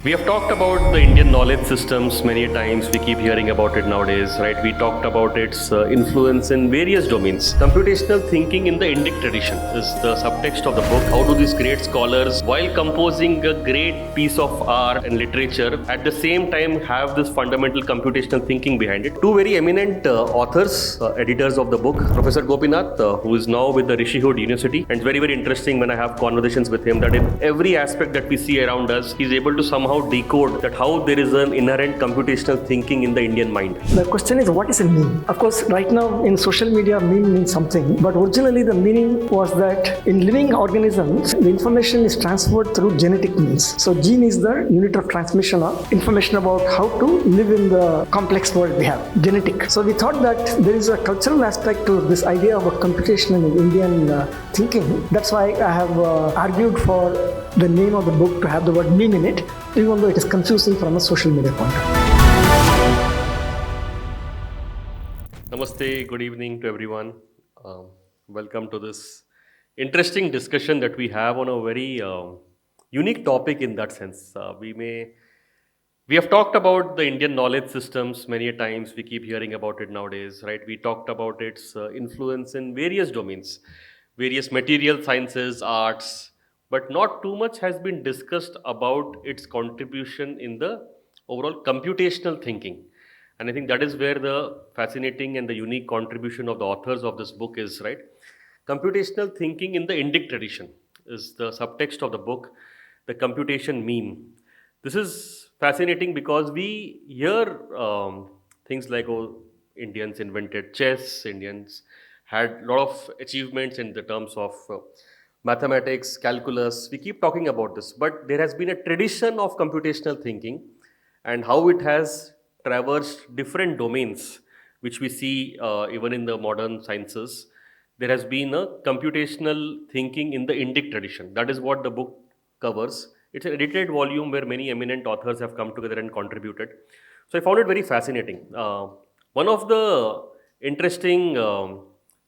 We have talked about the Indian knowledge systems many times. We keep hearing about it nowadays, right? We talked about its influence in various domains. Computational thinking in the Indic tradition is the subtext of the book. How do these great scholars, while composing a great piece of art and literature, at the same time have this fundamental computational thinking behind it? Two very eminent authors, editors of the book, Professor Gopinath, who is now with the Rishihood University, and it's very, very interesting when I have conversations with him that in every aspect that we see around us, he's able to somehow decode that how there is an inherent computational thinking in the Indian mind. The question is, what is a meme? Of course, right now in social media, meme means something, but originally the meaning was that in living organisms, the information is transferred through genetic means. So gene is the unit of transmission of information about how to live in the complex world we have, genetic. So we thought that there is a cultural aspect to this idea of a computational in Indian thinking. That's why I have argued for the name of the book to have the word meme in it, even though it is confusing from a social media point of view. Namaste, good evening to everyone. Welcome to this interesting discussion that we have on a very unique topic in that sense. We have talked about the Indian knowledge systems many times. We keep hearing about it nowadays, right? We talked about its influence in various domains, various material sciences, arts, but not too much has been discussed about its contribution in the overall computational thinking. And I think that is where the fascinating and the unique contribution of the authors of this book is, right? Computational thinking in the Indic tradition is the subtext of the book, the Computation Meme. This is fascinating because we hear things like, oh, Indians invented chess, Indians had a lot of achievements in the terms of mathematics, calculus. We keep talking about this, but there has been a tradition of computational thinking and how it has traversed different domains, which we see even in the modern sciences. There has been a computational thinking in the Indic tradition. That is what the book covers. It's an edited volume where many eminent authors have come together and contributed. So I found it very fascinating. One of the interesting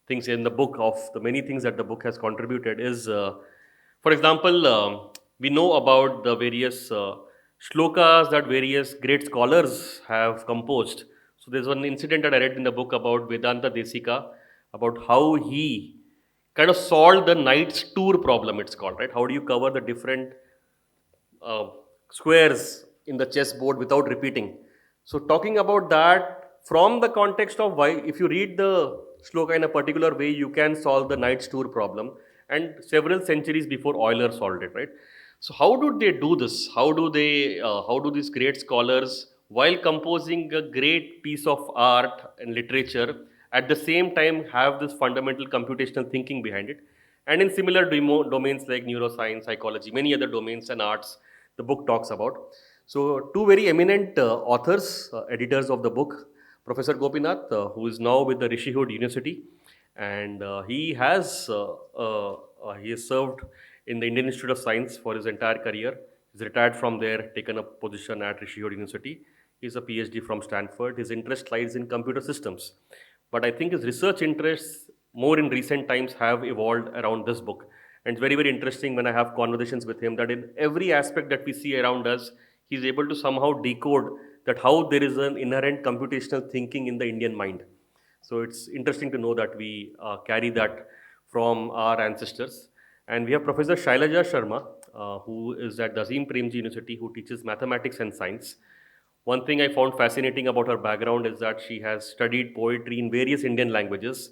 things in the book, of the many things that the book has contributed, is, for example, we know about the various shlokas that various great scholars have composed. So there's one incident that I read in the book about Vedanta Desika, about how he kind of solved the knight's tour problem, it's called, right? How do you cover the different squares in the chessboard without repeating? So talking about that from the context of why, if you read the shloka in a particular way, you can solve the knight's tour problem, and several centuries before Euler solved it, right? So how do they do this? How do these great scholars, while composing a great piece of art and literature, at the same time have this fundamental computational thinking behind it? And in similar domains like neuroscience, psychology, many other domains and arts, the book talks about. So two very eminent authors, editors of the book, Professor Gopinath, who is now with the Rishihood University, and he has served in the Indian Institute of Science for his entire career. He's retired from there, taken a position at Rishihood University. He's a PhD from Stanford. His interest lies in computer systems. But I think his research interests more in recent times have evolved around this book. And it's very, very interesting when I have conversations with him that in every aspect that we see around us, he's able to somehow decode that how there is an inherent computational thinking in the Indian mind. So it's interesting to know that we carry that from our ancestors. And we have Professor Shailaja Sharma, who is at Dazeem Premji University, who teaches mathematics and science. One thing I found fascinating about her background is that she has studied poetry in various Indian languages.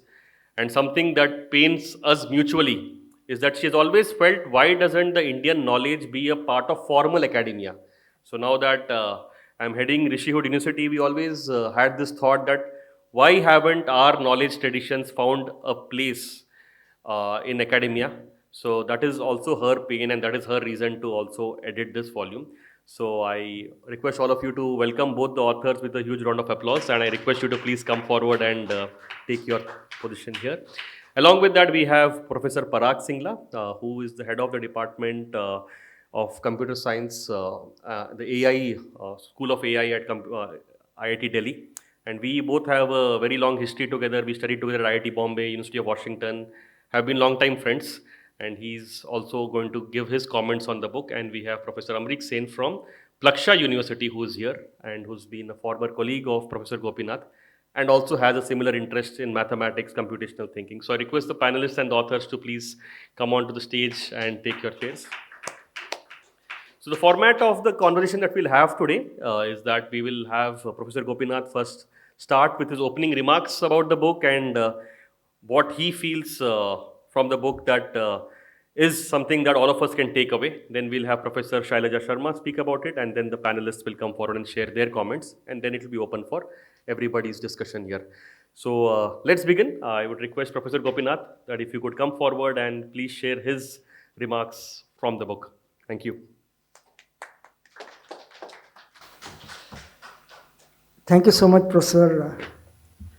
And something that pains us mutually is that she has always felt, why doesn't the Indian knowledge be a part of formal academia? So now that I'm heading Rishihood University, we always had this thought that why haven't our knowledge traditions found a place in academia? So that is also her pain, and that is her reason to also edit this volume. So I request all of you to welcome both the authors with a huge round of applause, and I request you to please come forward and take your position here. Along with that, we have Professor Parag Singla, who is the head of the Department of Computer Science, the AI, School of AI at IIT Delhi. And we both have a very long history together. We studied together at IIT Bombay, University of Washington, have been long-time friends. And he's also going to give his comments on the book. And we have Professor Amrik Sen from Plaksha University, who is here and who's been a former colleague of Professor Gopinath and also has a similar interest in mathematics, computational thinking. So I request the panelists and the authors to please come onto the stage and take your chairs. So the format of the conversation that we'll have today is that we will have Professor Gopinath first start with his opening remarks about the book and what he feels from the book that is something that all of us can take away. Then we'll have Professor Shailaja Sharma speak about it, and then the panelists will come forward and share their comments, and then it will be open for everybody's discussion here. So let's begin. I would request Professor Gopinath that if you could come forward and please share his remarks from the book. Thank you. Thank you so much, Professor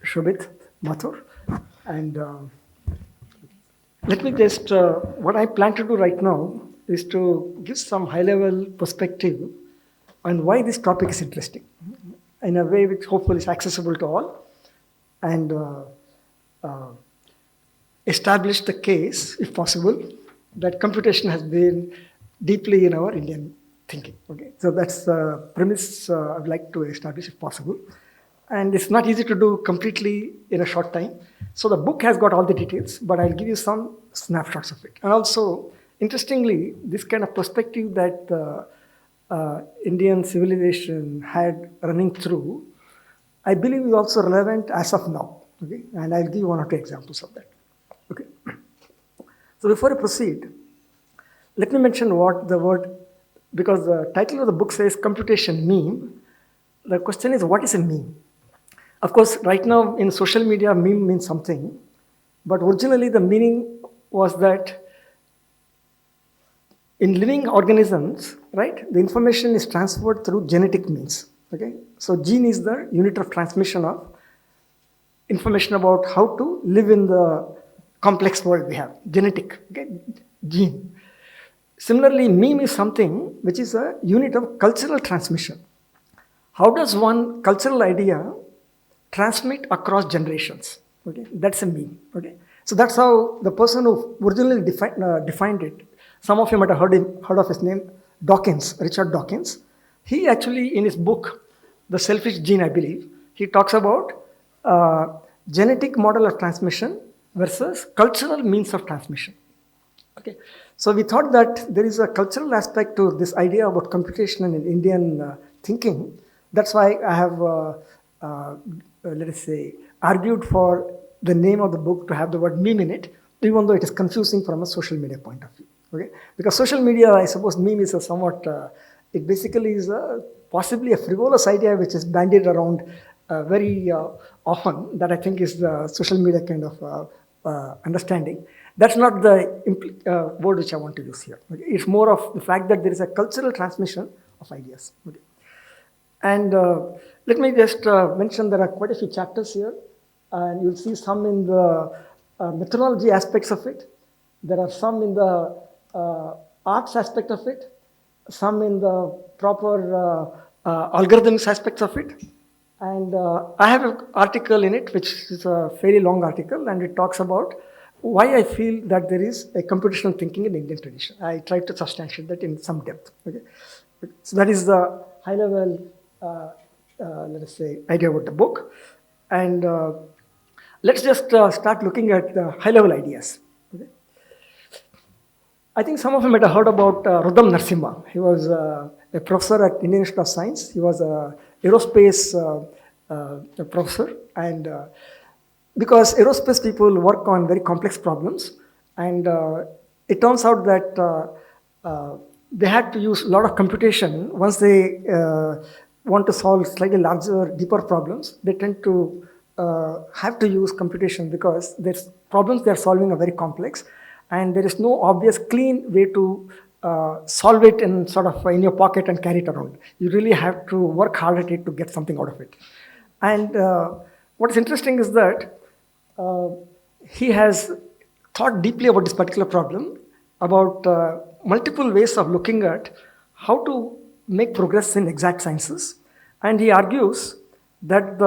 Shobit Mathur. And let me just, what I plan to do right now is to give some high-level perspective on why this topic is interesting in a way which hopefully is accessible to all, and establish the case, if possible, that computation has been deeply in our Indian thinking. Okay, so that's the premise I'd like to establish if possible. And it's not easy to do completely in a short time. So the book has got all the details, but I'll give you some snapshots of it. And also, interestingly, this kind of perspective that Indian civilization had running through, I believe is also relevant as of now. Okay, and I'll give you one or two examples of that. Okay. So before I proceed, let me mention what the word, because the title of the book says Computation Meme. The question is, what is a meme? Of course, right now in social media, meme means something, but originally the meaning was that in living organisms, right, the information is transferred through genetic means. Okay, so gene is the unit of transmission of information about how to live in the complex world we have, genetic, okay, gene. Similarly, meme is something which is a unit of cultural transmission. How does one cultural idea transmit across generations? Okay, that's a meme. Okay, so that's how the person who originally defined it. Some of you might have heard of his name, Dawkins, Richard Dawkins. He actually, in his book, The Selfish Gene, I believe, he talks about genetic model of transmission versus cultural means of transmission. Okay, so we thought that there is a cultural aspect to this idea about computation in Indian thinking. That's why I have, let us say, argued for the name of the book to have the word meme in it, even though it is confusing from a social media point of view. Okay, because social media, I suppose, meme is a somewhat, it basically is possibly a frivolous idea which is bandied around very often. That I think is the social media kind of understanding. That's not the word which I want to use here. Okay? It's more of the fact that there is a cultural transmission of ideas. Okay? And let me just mention there are quite a few chapters here, and you'll see some in the methodology aspects of it. There are some in the arts aspect of it, some in the proper algorithms aspects of it. And I have an article in it, which is a fairly long article, and it talks about why I feel that there is a computational thinking in the Indian tradition. I tried to substantiate that in some depth. Okay? So that is the high level, let us say, idea about the book. And let's just start looking at the high level ideas. Okay? I think some of you might have heard about Rudam Narasimha. He was a professor at Indian Institute of Science. He was a aerospace professor, and because aerospace people work on very complex problems, and it turns out that they had to use a lot of computation. Once they want to solve slightly larger, deeper problems, they tend to have to use computation because there's problems they're solving are very complex, and there is no obvious clean way to solve it in sort of in your pocket and carry it around. You really have to work hard at it to get something out of it. And what is interesting is that he has thought deeply about this particular problem, about multiple ways of looking at how to make progress in exact sciences. And he argues that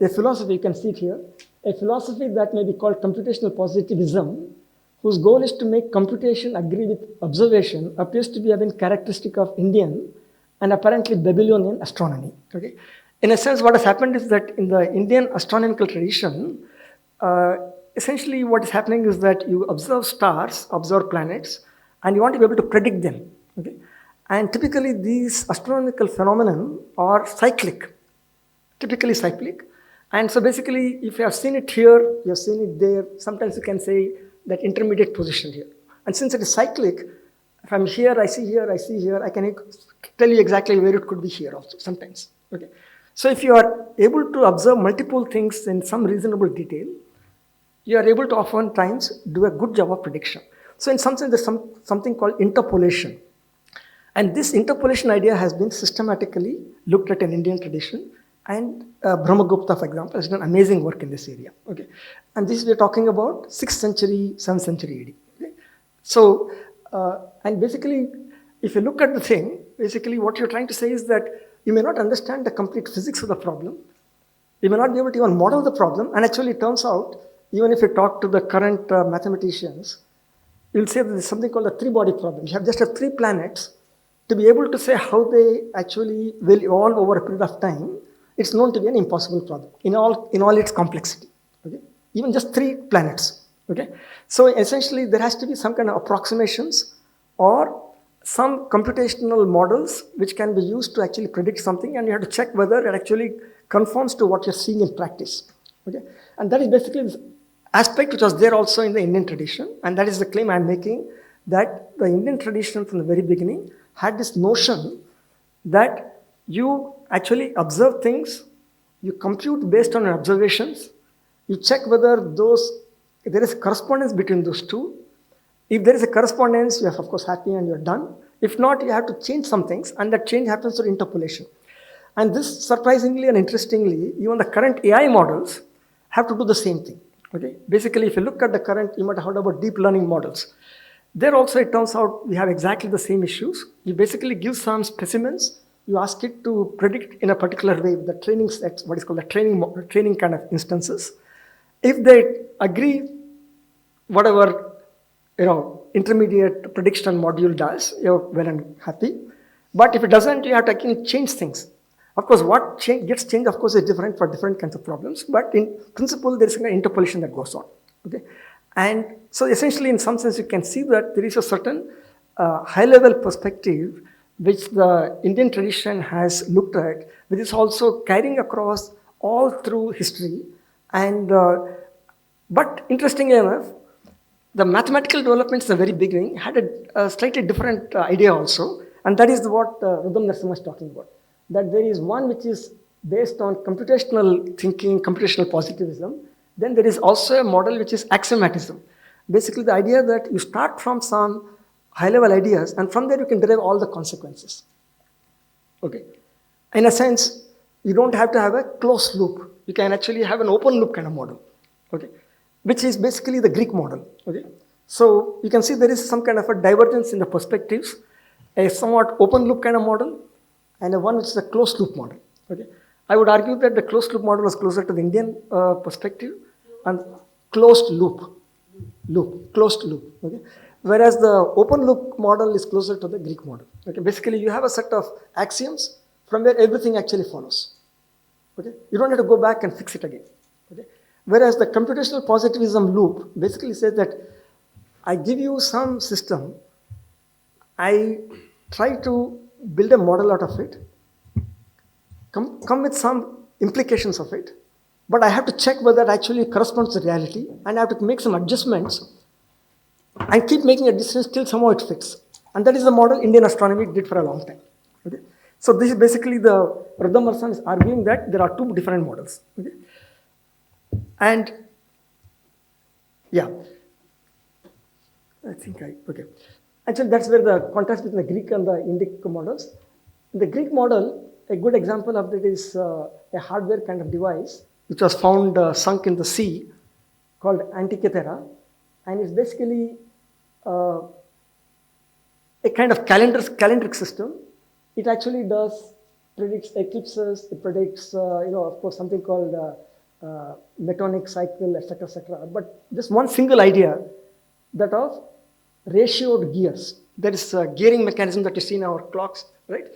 a philosophy, you can see it here, a philosophy that may be called computational positivism, whose goal is to make computation agree with observation, appears to be having characteristic of Indian and apparently Babylonian astronomy. Okay? In a sense, what has happened is that in the Indian astronomical tradition, essentially what is happening is that you observe stars, observe planets, and you want to be able to predict them. Okay? And typically these astronomical phenomena are cyclic, typically cyclic. And so basically, if you have seen it here, you have seen it there, sometimes you can say that intermediate position here. And since it is cyclic, if I'm here, I see here, I see here, I can tell you exactly where it could be here also sometimes. Okay. So if you are able to observe multiple things in some reasonable detail, you are able to oftentimes do a good job of prediction. So in some sense, there's something called interpolation. And this interpolation idea has been systematically looked at in Indian tradition. And Brahmagupta, for example, has done amazing work in this area. Okay. And this we're talking about 6th century, 7th century AD. Okay. So, and basically, if you look at the thing, basically what you're trying to say is that you may not understand the complete physics of the problem. You may not be able to even model the problem. And actually, it turns out, even if you talk to the current mathematicians, you'll say that there's something called the three-body problem. You have just 3 planets. To be able to say how they actually will evolve over a period of time, it's known to be an impossible problem in all its complexity. Okay? Even just 3 planets. Okay? So essentially, there has to be some kind of approximations or some computational models which can be used to actually predict something, and you have to check whether it actually conforms to what you're seeing in practice. Okay? And that is basically this aspect which was there also in the Indian tradition, and that is the claim I'm making, that the Indian tradition from the very beginning had this notion that you actually observe things, you compute based on your observations, you check whether there is correspondence between those two. If there is a correspondence, you are of course happy and you're done. If not, you have to change some things, and that change happens through interpolation. And this, surprisingly and interestingly, even the current AI models have to do the same thing. Okay? Basically, if you look at the current, you might have heard about deep learning models. There also, it turns out we have exactly the same issues. You basically give some specimens, you ask it to predict in a particular way with the training sets, what is called the training kind of instances. If they agree, whatever intermediate prediction module does, you're well and happy. But if it doesn't, you have to again change things. Of course, what gets changed, of course, is different for different kinds of problems. But in principle, there is an interpolation that goes on. Okay? And so essentially, in some sense, you can see that there is a certain high-level perspective which the Indian tradition has looked at, which is also carrying across all through history. And but interestingly enough, the mathematical developments in the very beginning had a slightly different idea also, and that is what Rudam Narasimha is talking about. That there is one which is based on computational thinking, computational positivism. Then there is also a model which is axiomatism. Basically, the idea that you start from some high-level ideas, and from there you can derive all the consequences. Okay. In a sense, you don't have to have a closed loop. You can actually have an open loop kind of model. Okay. Which is basically the Greek model. Okay. So you can see there is some kind of a divergence in the perspectives, a somewhat open loop kind of model, and a one which is a closed loop model. Okay. I would argue that the closed loop model was closer to the Indian perspective, and closed loop. Okay. Whereas the open loop model is closer to the Greek model. Okay. Basically, you have a set of axioms from where everything actually follows. Okay. You don't have to go back and fix it again. Okay. Whereas the computational positivism loop basically says that I give you some system, I try to build a model out of it, come with some implications of it, but I have to check whether it actually corresponds to reality, and I have to make some adjustments and keep making adjustments till somehow it fits. And that is the model Indian astronomy did for a long time. Okay? So this is basically the Rudam Narasimha is arguing that there are 2 different models. Okay? And yeah, okay. Actually, that's where the contrast between the Greek and the Indic models. In the Greek model, a good example of that is a hardware kind of device which was found sunk in the sea called Antikythera, and it's basically a kind of calendric system. It actually predicts eclipses. It predicts, of course, something called metonic cycle, etc., etc. But just one single idea, that of ratioed gears. That is a gearing mechanism that you see in our clocks, right?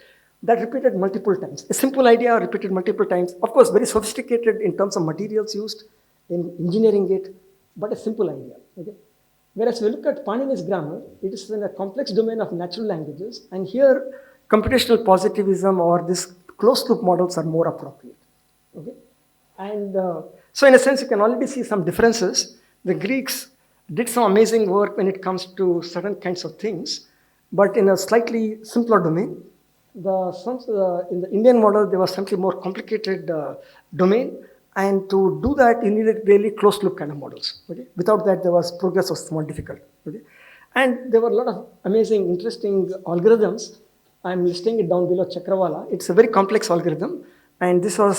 that repeated multiple times. A simple idea repeated multiple times. Of course, very sophisticated in terms of materials used in engineering it, but a simple idea. Okay? Whereas we look at Panini's grammar, it is in a complex domain of natural languages, and here computational positivism or this closed loop models are more appropriate. Okay? And so in a sense, you can already see some differences. The Greeks did some amazing work when it comes to certain kinds of things, but in a slightly simpler domain. In the Indian model, there was simply more complicated domain, and to do that, you needed really closed loop kind of models. Okay? Without that, progress was more difficult. Okay? And there were a lot of amazing, interesting algorithms. I'm listing it down below, Chakravala. It's a very complex algorithm, and this was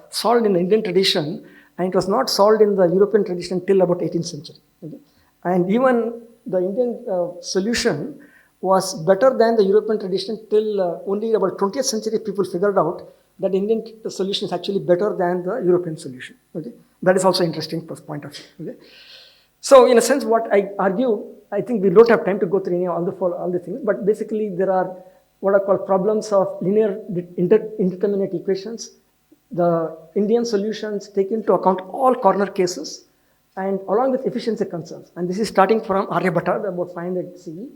solved in the Indian tradition, and it was not solved in the European tradition till about 18th century. Okay? And even the Indian solution was better than the European tradition till only about 20th century people figured out that Indian solution is actually better than the European solution. Okay? That is also interesting point of view. Okay? So in a sense, what I argue, I think we don't have time to go through all the things, but basically there are what are called problems of linear indeterminate equations. The Indian solutions take into account all corner cases and along with efficiency concerns. And this is starting from Aryabhatta, about 500 CE.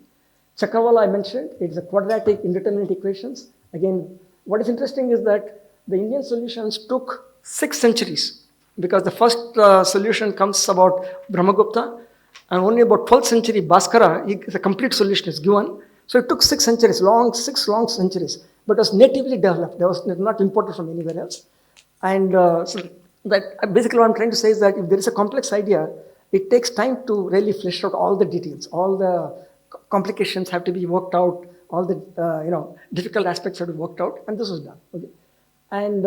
Chakravala I mentioned, it's a quadratic indeterminate equations. Again, what is interesting is that the Indian solutions took 6 centuries because the first solution comes about Brahmagupta, and only about 12th century Bhaskara, the complete solution is given. So it took 6 centuries, 6 long centuries, but it was natively developed. It was not imported from anywhere else. And so that basically what I'm trying to say is that if there is a complex idea, it takes time to really flesh out all the details, all the complications have to be worked out, all the difficult aspects have to be worked out, and this was done. Okay? And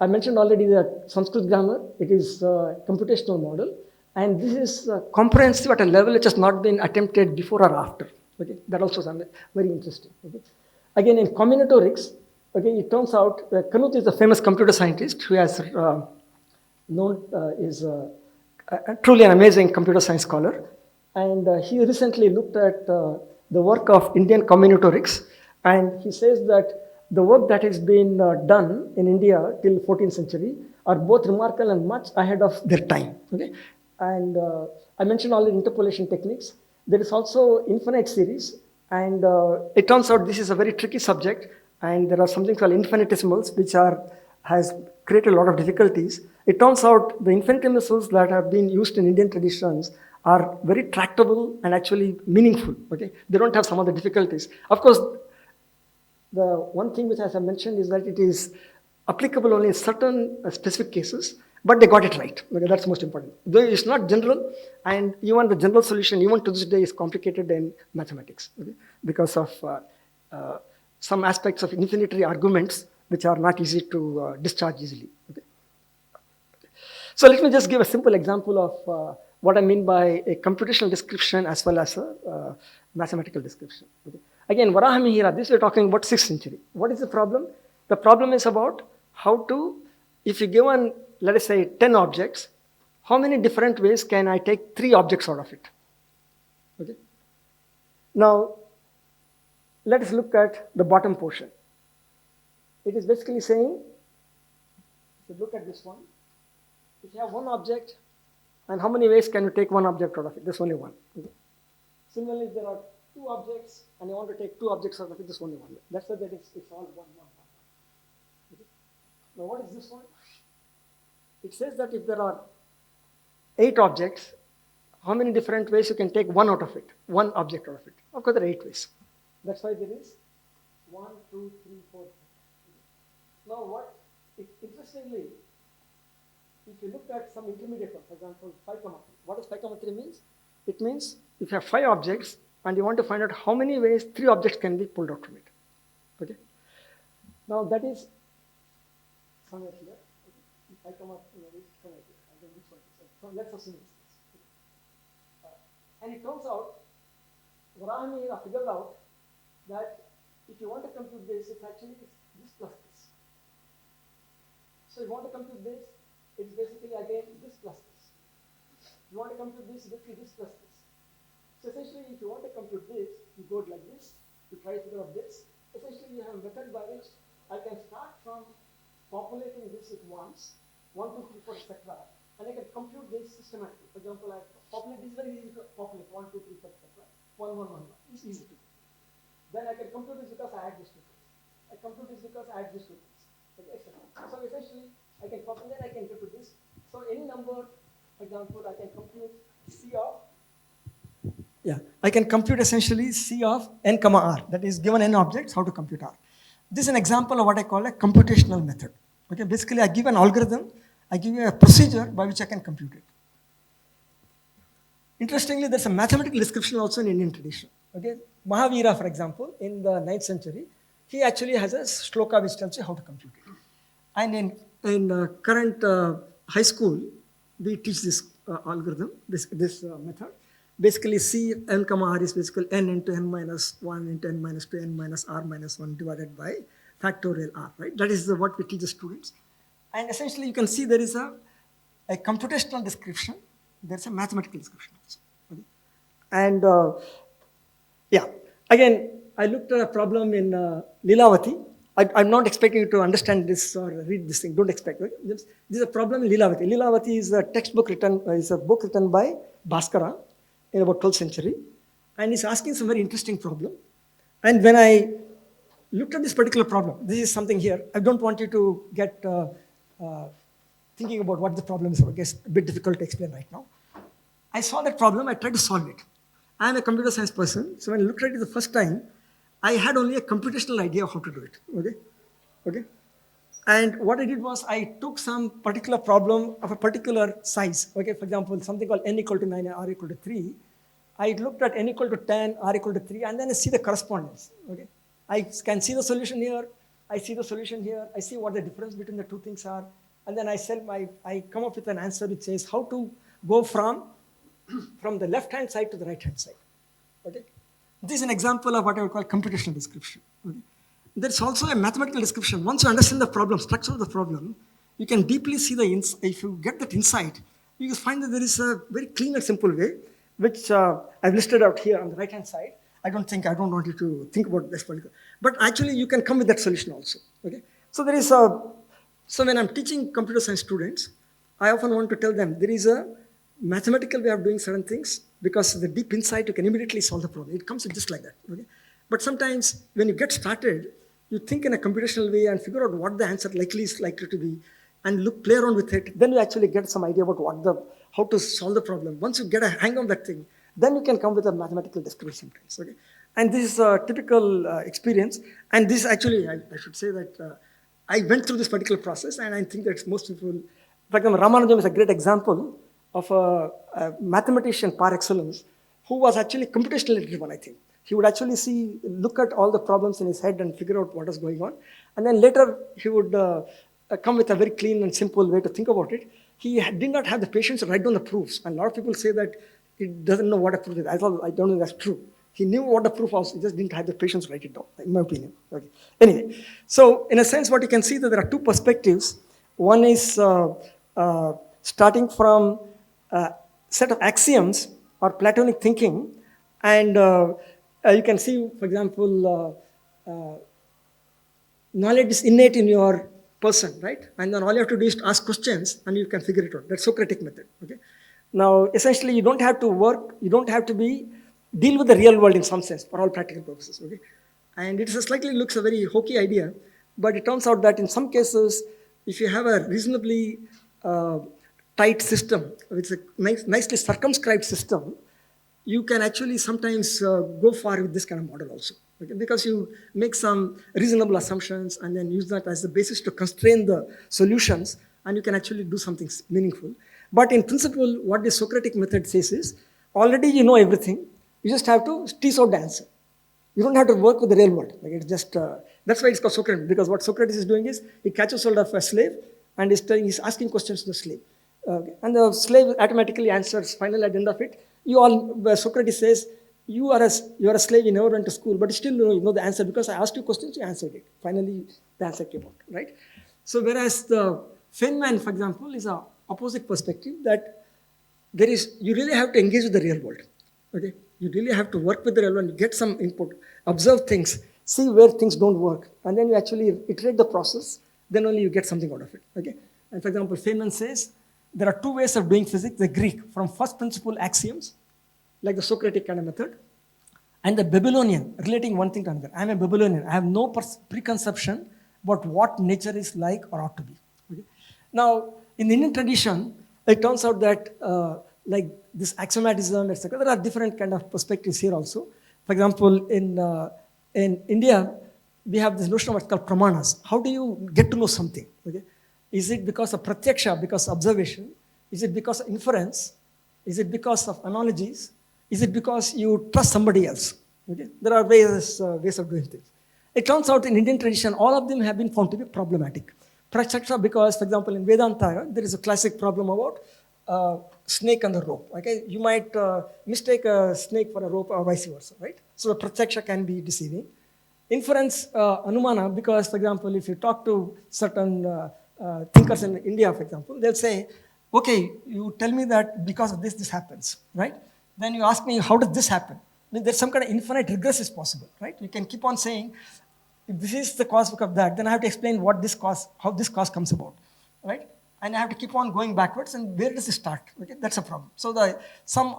I mentioned already that Sanskrit grammar, it is a computational model, and this is comprehensive at a level which has not been attempted before or after. Okay? That also is very interesting. Okay? Again, in combinatorics, okay, it turns out Knuth is a famous computer scientist who has is truly an amazing computer science scholar. And he recently looked at the work of Indian combinatorics, and he says that the work that has been done in India till 14th century are both remarkable and much ahead of their time. Okay? And I mentioned all the interpolation techniques. There is also infinite series, and it turns out this is a very tricky subject, and there are something called infinitesimals, which has created a lot of difficulties. It turns out the infinitesimals that have been used in Indian traditions are very tractable and actually meaningful. Okay? They don't have some of the difficulties. Of course, the one thing which, as I mentioned, is that it is applicable only in certain specific cases, but they got it right. Okay? That's most important. Though it's not general, and even the general solution, even to this day, is complicated in mathematics, okay? Because of some aspects of infinitary arguments which are not easy to discharge easily. Okay? So let me just give a simple example of what I mean by a computational description as well as a mathematical description. Okay? Again, Varahamihira, this we're talking about 6th century. What is the problem? The problem is about how to, if you given, let us say, 10 objects, how many different ways can I take 3 objects out of it? Okay? Now, let us look at the bottom portion. It is basically saying, if you look at this one, if you have one object, and how many ways can you take one object out of it? There's only one. Okay? Similarly, if there are 2 objects, and you want to take 2 objects out of it, there's only one way. That's why it's all one. Okay? Now, what is this one? It says that if there are 8 objects, how many different ways you can take one out of it, one object out of it? Of course, there are 8 ways. That's why there is 1, 2, 3, 4. Now, interestingly, if you look at some intermediate one, for example, 5, 3, what does 5, 3 means? It means if you have 5 objects and you want to find out how many ways 3 objects can be pulled out from it. Okay? Now, that is somewhere here. Okay? 5, somewhere here. I don't know which one it is. So let's assume it's this. And it turns out, Varahamihira figured out that if you want to compute this, it's actually this plus this. So you want to compute this, it's basically again this plus this. You want to compute this, basically this plus this. So essentially, if you want to compute this, you go like this, you try to figure out this. essentially you have a method by which I can start from populating this with ones, 1, 2, 3, 4, etc. And I can compute this systematically. For example, I populate this, very easy to populate 1, 2, 3, 4, etc. 1, 1, 1, 1. It's easy to do. Then I can compute this because I add these two things. I compute this because I add these two things. Okay, etc. So essentially, I can populate, I can get to this. So any number, for example, I can compute C of, I can compute essentially C of n comma r. That is, given n objects, how to compute r. This is an example of what I call a computational method. Okay, basically I give an algorithm, I give you a procedure by which I can compute it. Interestingly, there's a mathematical description also in Indian tradition. Okay, Mahavira, for example, in the 9th century, he actually has a shloka which tells you how to compute it. And in current high school, we teach this algorithm, this method. Basically, C n comma r is basically n into n minus 1 into n minus 2 n minus r minus 1 divided by factorial r, right? That is what we teach the students. And essentially, you can see there is a computational description. There's a mathematical description also. Okay? And again, I looked at a problem in Lilavati. I'm not expecting you to understand this or read this thing. Don't expect. Right? This is a problem in Lilavati. Lilavati is a textbook written, is a book written by Bhaskara in about 12th century. And he's asking some very interesting problem. And when I looked at this particular problem, this is something here. I don't want you to get thinking about what the problem is. I guess a bit difficult to explain right now. I saw that problem. I tried to solve it. I am a computer science person. So when I looked at it the first time, I had only a computational idea of how to do it. Okay. And what I did was I took some particular problem of a particular size. Okay, for example, something called n equal to 9 and r equal to 3. I looked at n equal to 10, r equal to 3, and then I see the correspondence. Okay, I can see the solution here. I see the solution here. I see what the difference between the two things are, and then I come up with an answer which says how to go from the left-hand side to the right-hand side. Okay, this is an example of what I would call computational description. Okay. There's also a mathematical description. Once you understand the problem, structure of the problem, you can deeply see if you get that insight, you will find that there is a very clean and simple way, which I've listed out here on the right-hand side. I don't want you to think about this particular, but actually you can come with that solution also. Okay. So so when I'm teaching computer science students, I often want to tell them there is a mathematical way of doing certain things because the deep insight you can immediately solve the problem. It comes just like that. Okay. But sometimes when you get started, you think in a computational way and figure out what the answer is likely to be and play around with it. Then you actually get some idea about how to solve the problem. Once you get a hang of that thing, then you can come with a mathematical description sometimes. Okay? And this is a typical experience. And this actually, I should say that I went through this particular process and I think that most people, for example, Ramanujam is a great example of a mathematician par excellence who was actually computationally driven, I think. He would actually look at all the problems in his head and figure out what is going on. And then later he would come with a very clean and simple way to think about it. He did not have the patience to write down the proofs. And a lot of people say that he doesn't know what a proof is. I don't know if that's true. He knew what the proof was. He just didn't have the patience to write it down, in my opinion. Okay. Anyway, so in a sense, what you can see that there are two perspectives. One is starting from a set of axioms or Platonic thinking, and you can see, for example, knowledge is innate in your person, right? And then all you have to do is to ask questions and you can figure it out. That's Socratic method, okay? Now, essentially, you don't have to work, you don't have to deal with the real world in some sense for all practical purposes, okay? And it slightly looks a very hokey idea, but it turns out that in some cases, if you have a reasonably tight system, it's a nicely circumscribed system, you can actually sometimes go far with this kind of model also. Okay? Because you make some reasonable assumptions and then use that as the basis to constrain the solutions, and you can actually do something meaningful. But in principle, what the Socratic method says is, already you know everything, you just have to tease out the answer. You don't have to work with the real world. Like it's just, that's why it's called Socrates, because what Socrates is doing is, he catches hold of a slave and he's asking questions to the slave. And the slave automatically answers finally at the end of it. Socrates says, you are a slave, you never went to school, but still you know the answer because I asked you questions, you answered it. Finally, the answer came out, right? So whereas the Feynman, for example, is an opposite perspective that you really have to engage with the real world, okay? You really have to work with the real world, get some input, observe things, see where things don't work, and then you actually iterate the process, then only you get something out of it. Okay? And for example, Feynman says there are two ways of doing physics: the Greek, from first principle axioms, like the Socratic kind of method, and the Babylonian, relating one thing to another. I'm a Babylonian. I have no preconception about what nature is like or ought to be. Okay? Now, in the Indian tradition, it turns out that like this axiomatism, etc., there are different kind of perspectives here also. For example, in India, we have this notion of what's called pramanas. How do you get to know something? Okay? Is it because of pratyaksha, because of observation? Is it because of inference? Is it because of analogies? Is it because you trust somebody else? Okay? There are various ways of doing things. It turns out in Indian tradition, all of them have been found to be problematic. Pratyaksha, because, for example, in Vedanta, there is a classic problem about snake and the rope. Okay? You might mistake a snake for a rope or vice versa, right? So the pratyaksha can be deceiving. Inference, anumana, because, for example, if you talk to certain thinkers in India, for example, they'll say, okay, you tell me that because of this, this happens, right? Then you ask me, how does this happen? I mean, there's some kind of infinite regress is possible, right? We can keep on saying, if this is the cause of that, then I have to explain what this cause, how this cause comes about, right? And I have to keep on going backwards, and where does it start? Okay, that's a problem. So some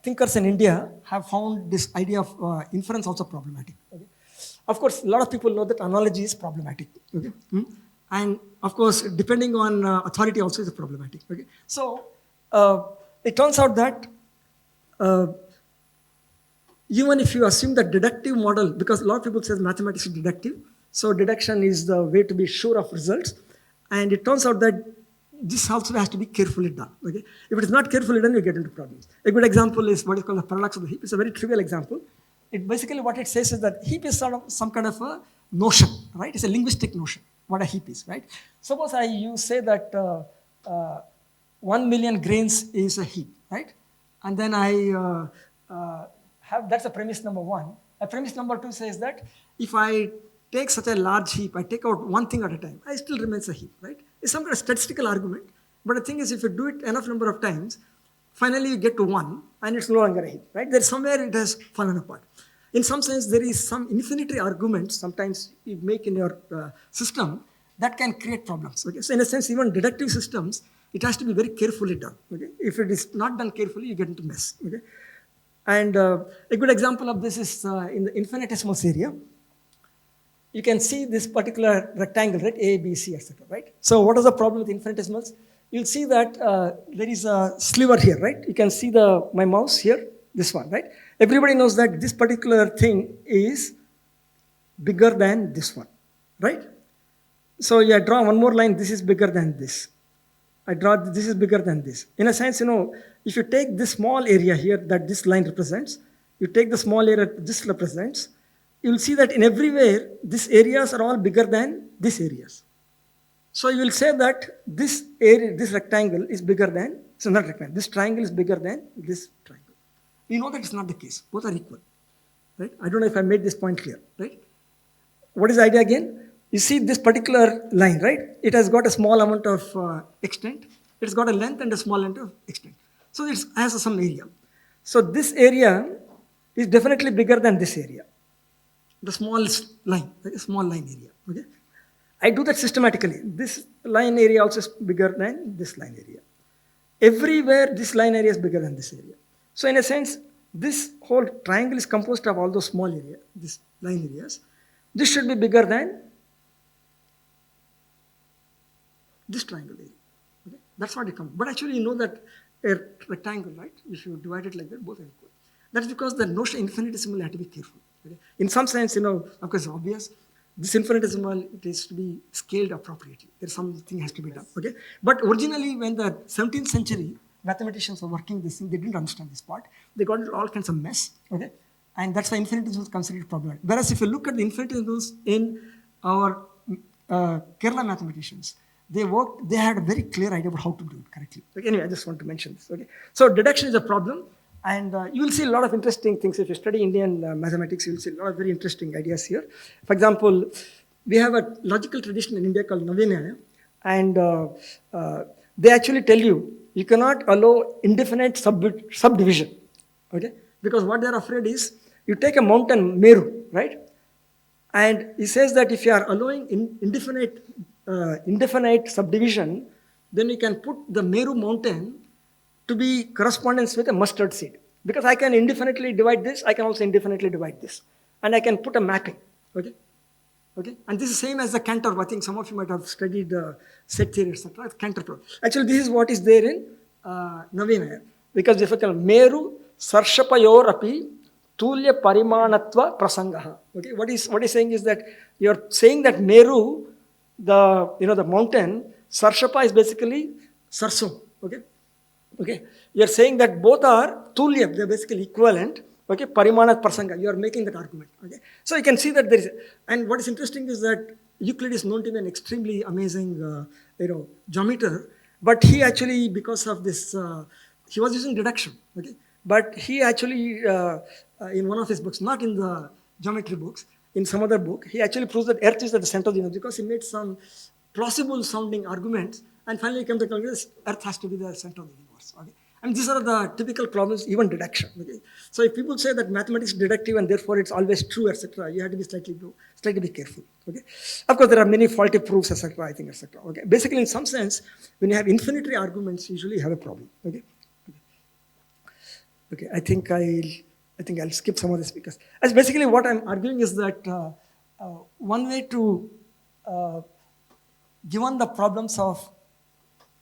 thinkers in India have found this idea of inference also problematic. Okay? Of course, a lot of people know that analogy is problematic. Okay? And of course, depending on authority also is problematic. Okay? So it turns out that even if you assume that deductive model, because a lot of people say mathematics is deductive, so deduction is the way to be sure of results. And it turns out that this also has to be carefully done. Okay? If it is not carefully done, you get into problems. A good example is what is called the paradox of the heap. It's a very trivial example. It basically what it says is that heap is sort of some kind of a notion, right? It's a linguistic notion, what a heap is, right? Suppose you say that 1 million grains is a heap, right? And then that's a premise number one. A premise number two says that if I take such a large heap, I take out one thing at a time, I still remains a heap, right? It's some kind of statistical argument, but the thing is, if you do it enough number of times, finally you get to one, and it's no longer a heap, right? There's somewhere it has fallen apart. In some sense, there is some infinitary arguments sometimes you make in your system that can create problems. Okay? So in a sense, even deductive systems, it has to be very carefully done. Okay? If it is not done carefully, you get into mess. Okay? And a good example of this is in the infinitesimals area. You can see this particular rectangle, right? A, B, C, etc. Right? So what is the problem with infinitesimals? You'll see that there is a sliver here, right? You can see my mouse here, this one, right? Everybody knows that this particular thing is bigger than this one, right? So I draw one more line, this is bigger than this. I draw this is bigger than this. In a sense, if you take this small area here that this line represents, you take the small area this represents, you will see that in everywhere, these areas are all bigger than these areas. So you will say that this area, this rectangle is bigger than, so not rectangle, this triangle is bigger than this triangle. You know that it's not the case. Both are equal, right? I don't know if I made this point clear, right? What is the idea again? You see this particular line, right? It has got a small amount of extent. It's got a length and a small amount of extent. So it has some area. So this area is definitely bigger than this area. The smallest line, right? A small line area, okay? I do that systematically. This line area also is bigger than this line area. Everywhere this line area is bigger than this area. So in a sense, this whole triangle is composed of all those small areas, these line areas. This should be bigger than this triangle area. Okay? That's what it comes. But actually you know that a rectangle, right? If you divide it like that, both are equal. That's because the notion infinitesimal had to be careful. Okay? In some sense, of course, it's obvious. This infinitesimal, it is to be scaled appropriately. There's something has to be done. Okay? But originally, when the 17th century mathematicians were working this thing, they didn't understand this part. They got into all kinds of mess. Okay? And that's why infinitesimals is considered problematic. Whereas if you look at the infinitesimals in our Kerala mathematicians, they had a very clear idea about how to do it correctly. Okay, anyway, I just want to mention this. Okay? So deduction is a problem. And you will see a lot of interesting things. If you study Indian mathematics, you will see a lot of very interesting ideas here. For example, we have a logical tradition in India called Navya, and they actually tell you cannot allow indefinite subdivision. Okay? Because what they are afraid is, you take a mountain, Meru, right? And he says that if you are allowing indefinite subdivision, then you can put the Meru mountain to be correspondence with a mustard seed. Because I can indefinitely divide this, I can also indefinitely divide this. And I can put a mapping, okay? Okay, and this is same as the Cantor. I think some of you might have studied set theory, etc. Cantor problem. Actually, this is what is there in Navina. Because if I tell Meru Sarshapayor api Tulya Parimanatva Prasangaha. Okay, what is saying is that you're saying that Meru, the mountain, Sarshapa is basically Sarsum. Okay, you're saying that both are Tulya, they're basically equivalent. Okay, Parimanat Prasanga, you are making that argument. Okay, so you can see that there is, and what is interesting is that Euclid is known to be an extremely amazing, geometer, but he actually, because of this, he was using deduction. Okay, but he actually, in one of his books, not in the geometry books, in some other book, he actually proves that Earth is at the center of the universe because he made some plausible sounding arguments, and finally came to the conclusion Earth has to be the center of the universe. Okay. And these are the typical problems, even deduction. Okay? So if people say that mathematics is deductive and therefore it's always true, etc., you have to be slightly careful. Okay? Of course, there are many faulty proofs, etc., I think, etc. Okay? Basically, in some sense, when you have infinitary arguments, you usually have a problem. Okay? Okay, I think I'll skip some of this because as basically what I'm arguing is that one way to, given the problems of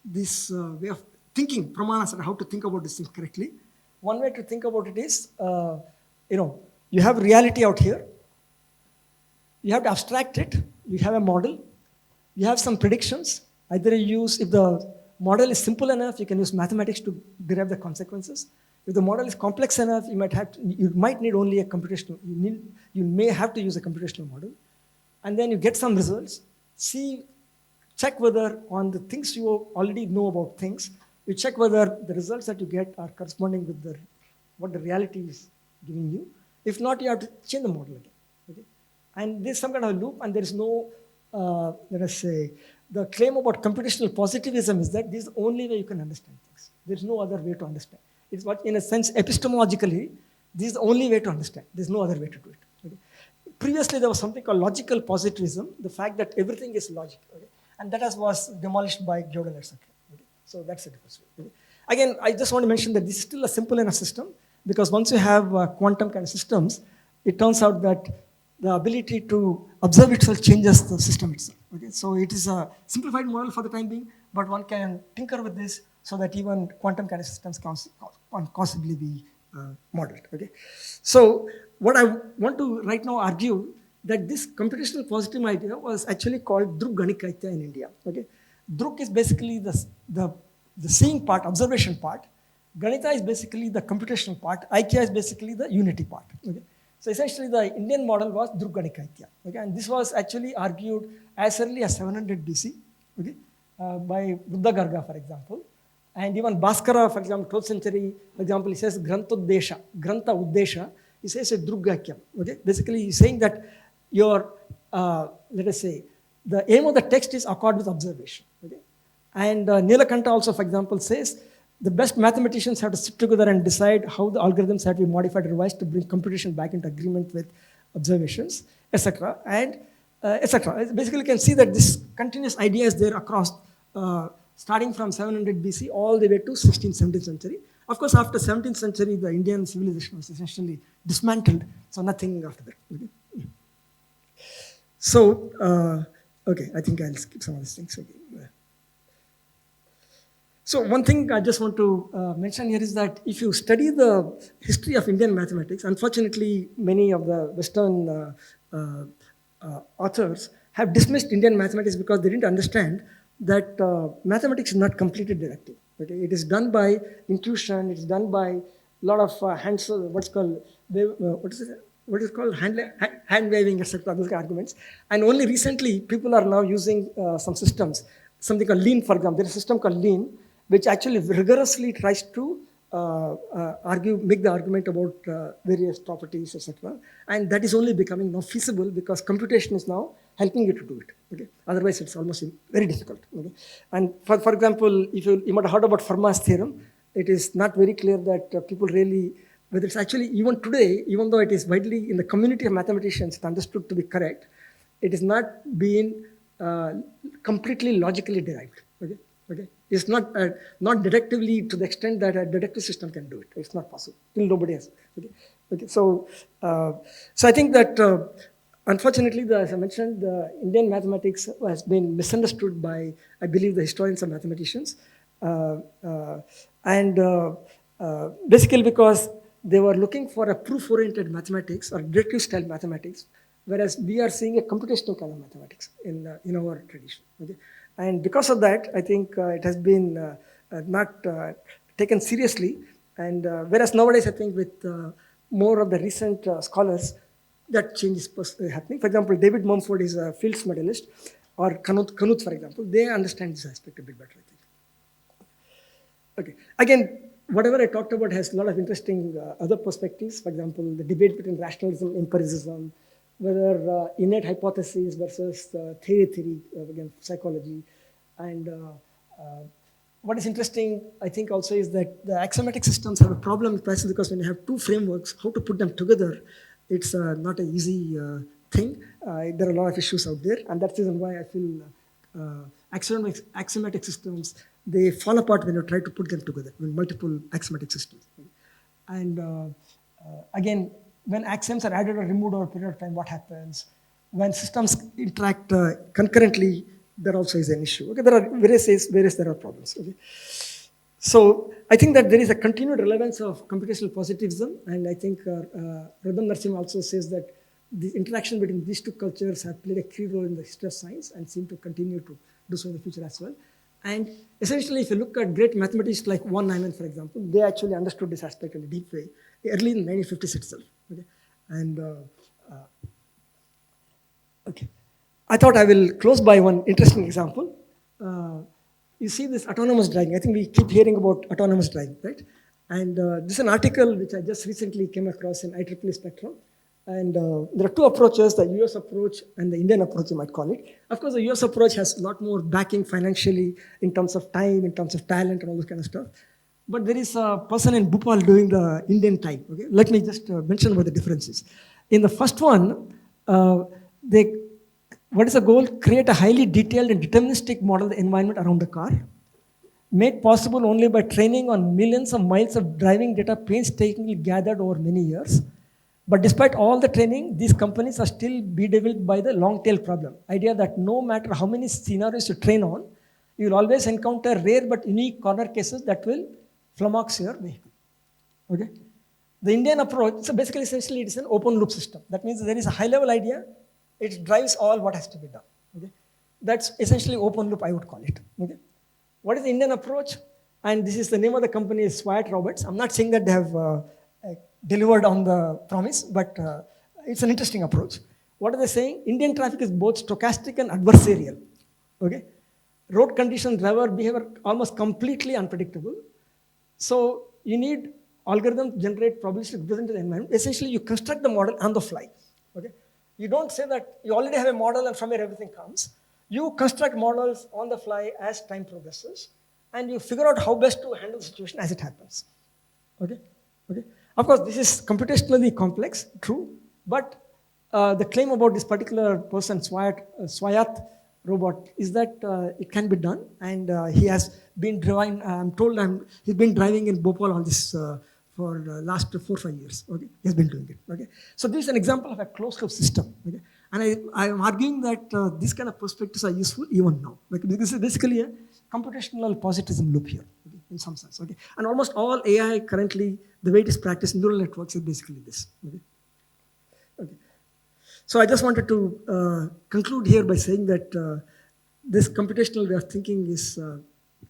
this way of thinking, pramanas, and how to think about this thing correctly. One way to think about it is, you have reality out here. You have to abstract it. You have a model. You have some predictions. Either you use, if the model is simple enough, you can use mathematics to derive the consequences. If the model is complex enough, you might need only a computational. You may have to use a computational model, and then you get some results. Check whether on the things you already know about things. You check whether the results that you get are corresponding with what the reality is giving you. If not, you have to change the model again. Okay? And there's some kind of a loop, and there is no, let us say, the claim about computational positivism is that this is the only way you can understand things. There's no other way to understand. It's what, in a sense, epistemologically, this is the only way to understand. There's no other way to do it. Okay? Previously, there was something called logical positivism, the fact that everything is logic. Okay? And that was demolished by Gödel, etc. So that's the difference. Again, I just want to mention that this is still a simple enough system because once you have quantum kind of systems, it turns out that the ability to observe itself changes the system itself. Okay? So it is a simplified model for the time being, but one can tinker with this so that even quantum kind of systems can possibly be modeled. Okay? So what I want to right now argue that this computational positivism idea was actually called ganitaikya in India. Okay? Druk is basically the seeing part, observation part. Ganita is basically the computational part. Aikya is basically the unity part. Okay? So essentially the Indian model was ganitaikya. Okay? And this was actually argued as early as 700 BC okay? By Buddha Garga, for example. And even Bhaskara, for example, 12th century, for example, he says Granta Uddesha, he says a Drugakya. Okay? Basically he's saying that your, let us say, the aim of the text is accord with observation. Okay? And Nilakanta also, for example, says the best mathematicians have to sit together and decide how the algorithms have to be modified or revised to bring computation back into agreement with observations, etc. And etc. Basically, you can see that this continuous idea is there across, starting from 700 BC all the way to 16th, 17th century. Of course, after 17th century, the Indian civilization was essentially dismantled, so nothing after that. Okay? So, okay, I think I'll skip some of these things. Okay. So one thing I just want to mention here is that if you study the history of Indian mathematics, unfortunately, many of the Western authors have dismissed Indian mathematics because they didn't understand that mathematics is not completely deductive. Okay? It is done by intuition. It's done by a lot of hand waving, etc. Those arguments. And only recently, people are now using some systems, something called Lean, for example. There's a system called Lean, which actually rigorously tries to make the argument about various properties, etc. And that is only becoming now feasible because computation is now helping you to do it. Okay? Otherwise, it's almost very difficult. Okay? And for example, if you might have heard about Fermat's theorem, it is not very clear that people really whether it's actually even today, even though it is widely in the community of mathematicians understood to be correct, it is not being completely logically derived. Okay. It's not deductively to the extent that a deductive system can do it. It's not possible. Till nobody has. Okay. So I think that unfortunately, as I mentioned, the Indian mathematics has been misunderstood by, I believe, the historians and mathematicians, basically because they were looking for a proof-oriented mathematics or deductive-style mathematics, whereas we are seeing a computational kind of mathematics in our tradition. Okay? And because of that, I think it has been not taken seriously. And whereas nowadays, I think with more of the recent scholars, that change is happening. For example, David Mumford is a Fields medalist, or Knuth, for example. They understand this aspect a bit better, I think. Okay. Again, whatever I talked about has a lot of interesting other perspectives. For example, the debate between rationalism, empiricism, whether innate hypotheses versus theory, again, psychology. And what is interesting, I think, also is that the axiomatic systems have a problem precisely because when you have two frameworks, how to put them together, it's not an easy thing. There are a lot of issues out there, and that's the reason why I feel axiomatic systems, they fall apart when you try to put them together, with multiple axiomatic systems. And again, when axioms are added or removed over a period of time, what happens? When systems interact concurrently, there also is an issue. Okay, there are various there are problems. Okay. So I think that there is a continued relevance of computational positivism, and I think Radham Narasimha also says that the interaction between these two cultures have played a key role in the history of science and seem to continue to do so in the future as well. And essentially, if you look at great mathematicians like von Neumann, for example, they actually understood this aspect in a deep way early in the 1950s itself. Okay? And okay, I thought I will close by one interesting example. You see this autonomous driving. I think we keep hearing about autonomous driving, right? And this is an article which I just recently came across in IEEE Spectrum. And there are two approaches, the US approach and the Indian approach, you might call it. Of course, the US approach has a lot more backing financially in terms of time, in terms of talent, and all this kind of stuff. But there is a person in Bhopal doing the Indian type. Okay? Let me just mention what the difference is. In the first one, what is the goal? Create a highly detailed and deterministic model of the environment around the car, made possible only by training on millions of miles of driving data painstakingly gathered over many years. But despite all the training, these companies are still bedeviled by the long tail problem. Idea that no matter how many scenarios you train on, you will always encounter rare but unique corner cases that will flummox your vehicle. Okay? The Indian approach, so basically, essentially, it is an open loop system. That means there is a high level idea, it drives all what has to be done. Okay? That's essentially open loop, I would call it. Okay? What is the Indian approach? And this is the name of the company is Swire Roberts. I'm not saying that they have delivered on the promise, but it's an interesting approach. What are they saying? Indian traffic is both stochastic and adversarial. Okay? Road conditions, driver behavior almost completely unpredictable. So you need algorithms to generate probabilistic representation of the environment. Essentially, you construct the model on the fly. Okay? You don't say that you already have a model and from here everything comes. You construct models on the fly as time progresses, and you figure out how best to handle the situation as it happens. Okay? Okay? Of course, this is computationally complex, true, but the claim about this particular person, Swayat robot, is that it can be done, and he has been driving, I'm told he's been driving in Bhopal on this for the last 4 or 5 years. Okay? He's been doing it. Okay? So this is an example of a closed loop system. Okay? And I am arguing that these kind of perspectives are useful even now. Because this is basically a computational positivism loop here, okay, in some sense. Okay? And almost all AI currently, the way it is practiced in neural networks is basically this. Okay? Okay. So I just wanted to conclude here by saying that this computational way of thinking is,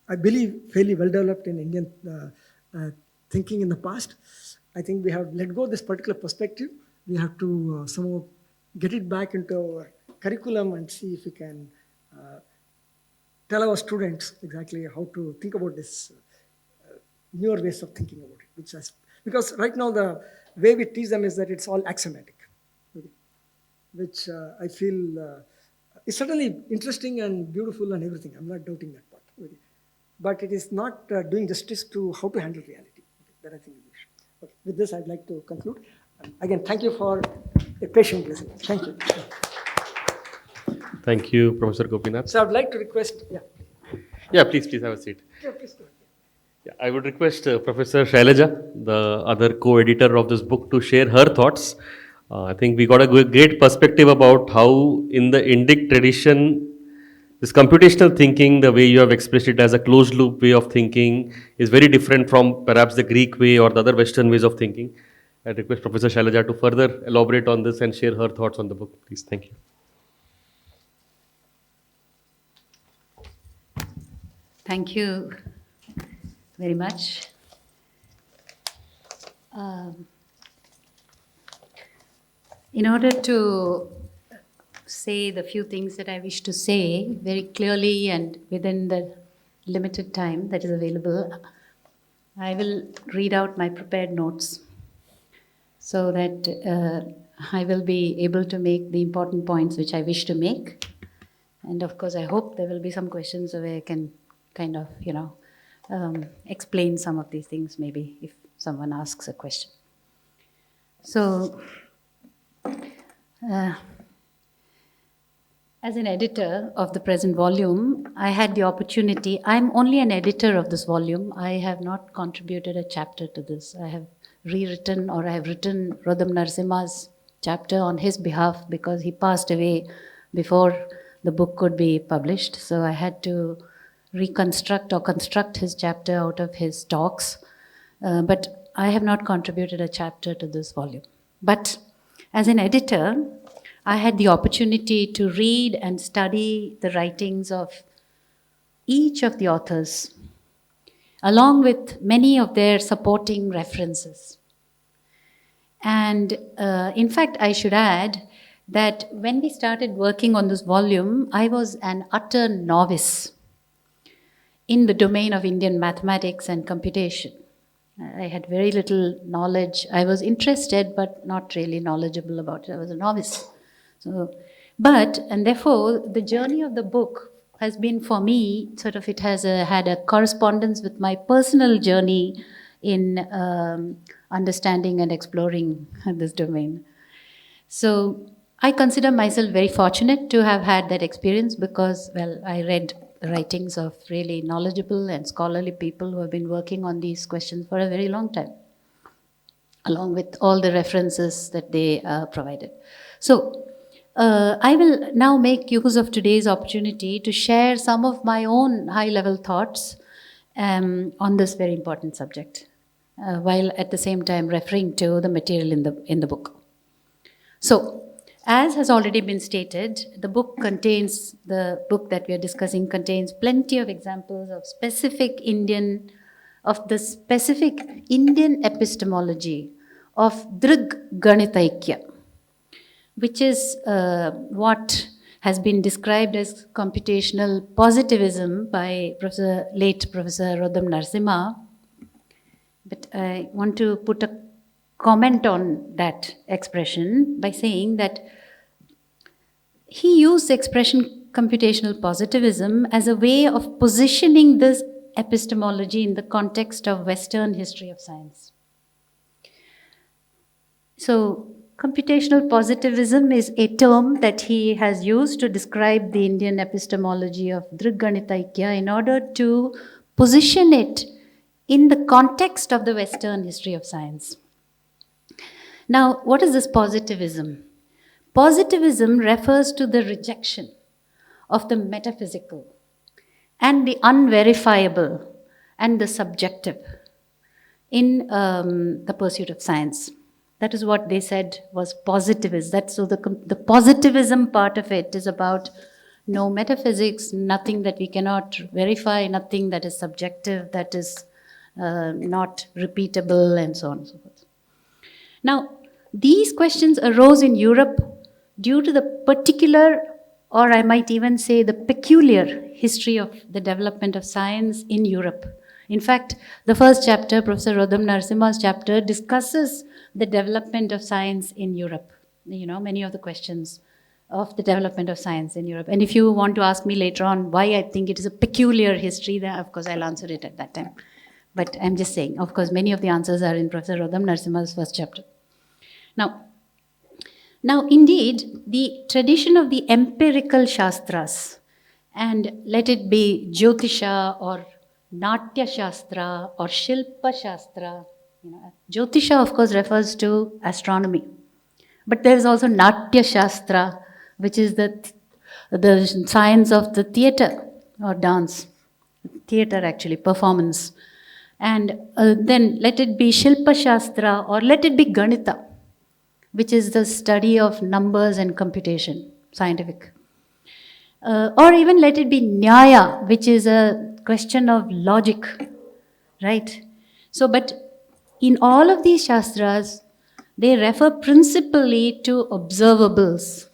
I believe, fairly well developed in Indian thinking in the past. I think we have let go of this particular perspective. We have to somehow get it back into our curriculum and see if we can tell our students exactly how to think about this newer ways of thinking about it. Because right now the way we teach them is that it's all axiomatic, okay? Which I feel is certainly interesting and beautiful and everything. I'm not doubting that part. Okay? But it is not doing justice to how to handle reality. Okay? That I think is the issue. Okay, with this, I'd like to conclude. Again, thank you for a patient listening. Thank you. Thank you, Professor Gopinath. So I'd like to request, Yeah, please have a seat. Yeah, please go ahead. Yeah, I would request Professor Shailaja, the other co-editor of this book, to share her thoughts. I think we got a great perspective about how in the Indic tradition, this computational thinking, the way you have expressed it as a closed loop way of thinking, is very different from perhaps the Greek way or the other Western ways of thinking. I request Professor Shailaja to further elaborate on this and share her thoughts on the book, please. Thank you. Thank you very much. In order to say the few things that I wish to say very clearly and within the limited time that is available, I will read out my prepared notes so that I will be able to make the important points which I wish to make. And of course, I hope there will be some questions where I can kind of, explain some of these things maybe if someone asks a question. So, as an editor of the present volume, I had the opportunity, I'm only an editor of this volume. I have not contributed a chapter to this. I have rewritten or I have written Rodam Narasimha's chapter on his behalf because he passed away before the book could be published. So I had to reconstruct or construct his chapter out of his talks. But I have not contributed a chapter to this volume. But as an editor, I had the opportunity to read and study the writings of each of the authors, along with many of their supporting references. And in fact, I should add that when we started working on this volume, I was an utter novice in the domain of Indian mathematics and computation. I had very little knowledge. I was interested, but not really knowledgeable about it. I was a novice. And therefore, the journey of the book has been for me, sort of it has had a correspondence with my personal journey in understanding and exploring this domain. So I consider myself very fortunate to have had that experience because, well, I read the writings of really knowledgeable and scholarly people who have been working on these questions for a very long time, along with all the references that they provided. So I will now make use of today's opportunity to share some of my own high-level thoughts on this very important subject, while at the same time referring to the material in the book. So, as has already been stated, the book that we are discussing contains plenty of examples of the specific Indian epistemology of ganitaikya, which is what has been described as computational positivism by late Professor Rodam Narasimha. But I want to put a comment on that expression by saying that he used the expression computational positivism as a way of positioning this epistemology in the context of Western history of science. So, computational positivism is a term that he has used to describe the Indian epistemology of ganitaikya in order to position it in the context of the Western history of science. Now, what is this positivism? Positivism refers to the rejection of the metaphysical and the unverifiable and the subjective in the pursuit of science. That is what they said was positivism. So the positivism part of it is about no metaphysics, nothing that we cannot verify, nothing that is subjective, that is not repeatable, and so on and so forth. Now, these questions arose in Europe due to the particular, or I might even say the peculiar history of the development of science in Europe. In fact, the first chapter, Professor Rodam Narasimha's chapter, discusses the development of science in Europe. Many of the questions of the development of science in Europe. And if you want to ask me later on why I think it is a peculiar history, then of course I'll answer it at that time. But I'm just saying, of course, many of the answers are in Professor Rodam Narasimha's first chapter. Now, indeed, the tradition of the empirical Shastras, and let it be Jyotisha or Natya Shastra or Shilpa Shastra. Jyotisha, of course, refers to astronomy. But there is also Natya Shastra, which is the science of the theatre or dance. Theatre, actually, performance. And then let it be Shilpa Shastra or let it be Ganita, which is the study of numbers and computation, scientific. Or even let it be Nyaya, which is a question of logic, right? So, but in all of these Shastras, they refer principally to observables.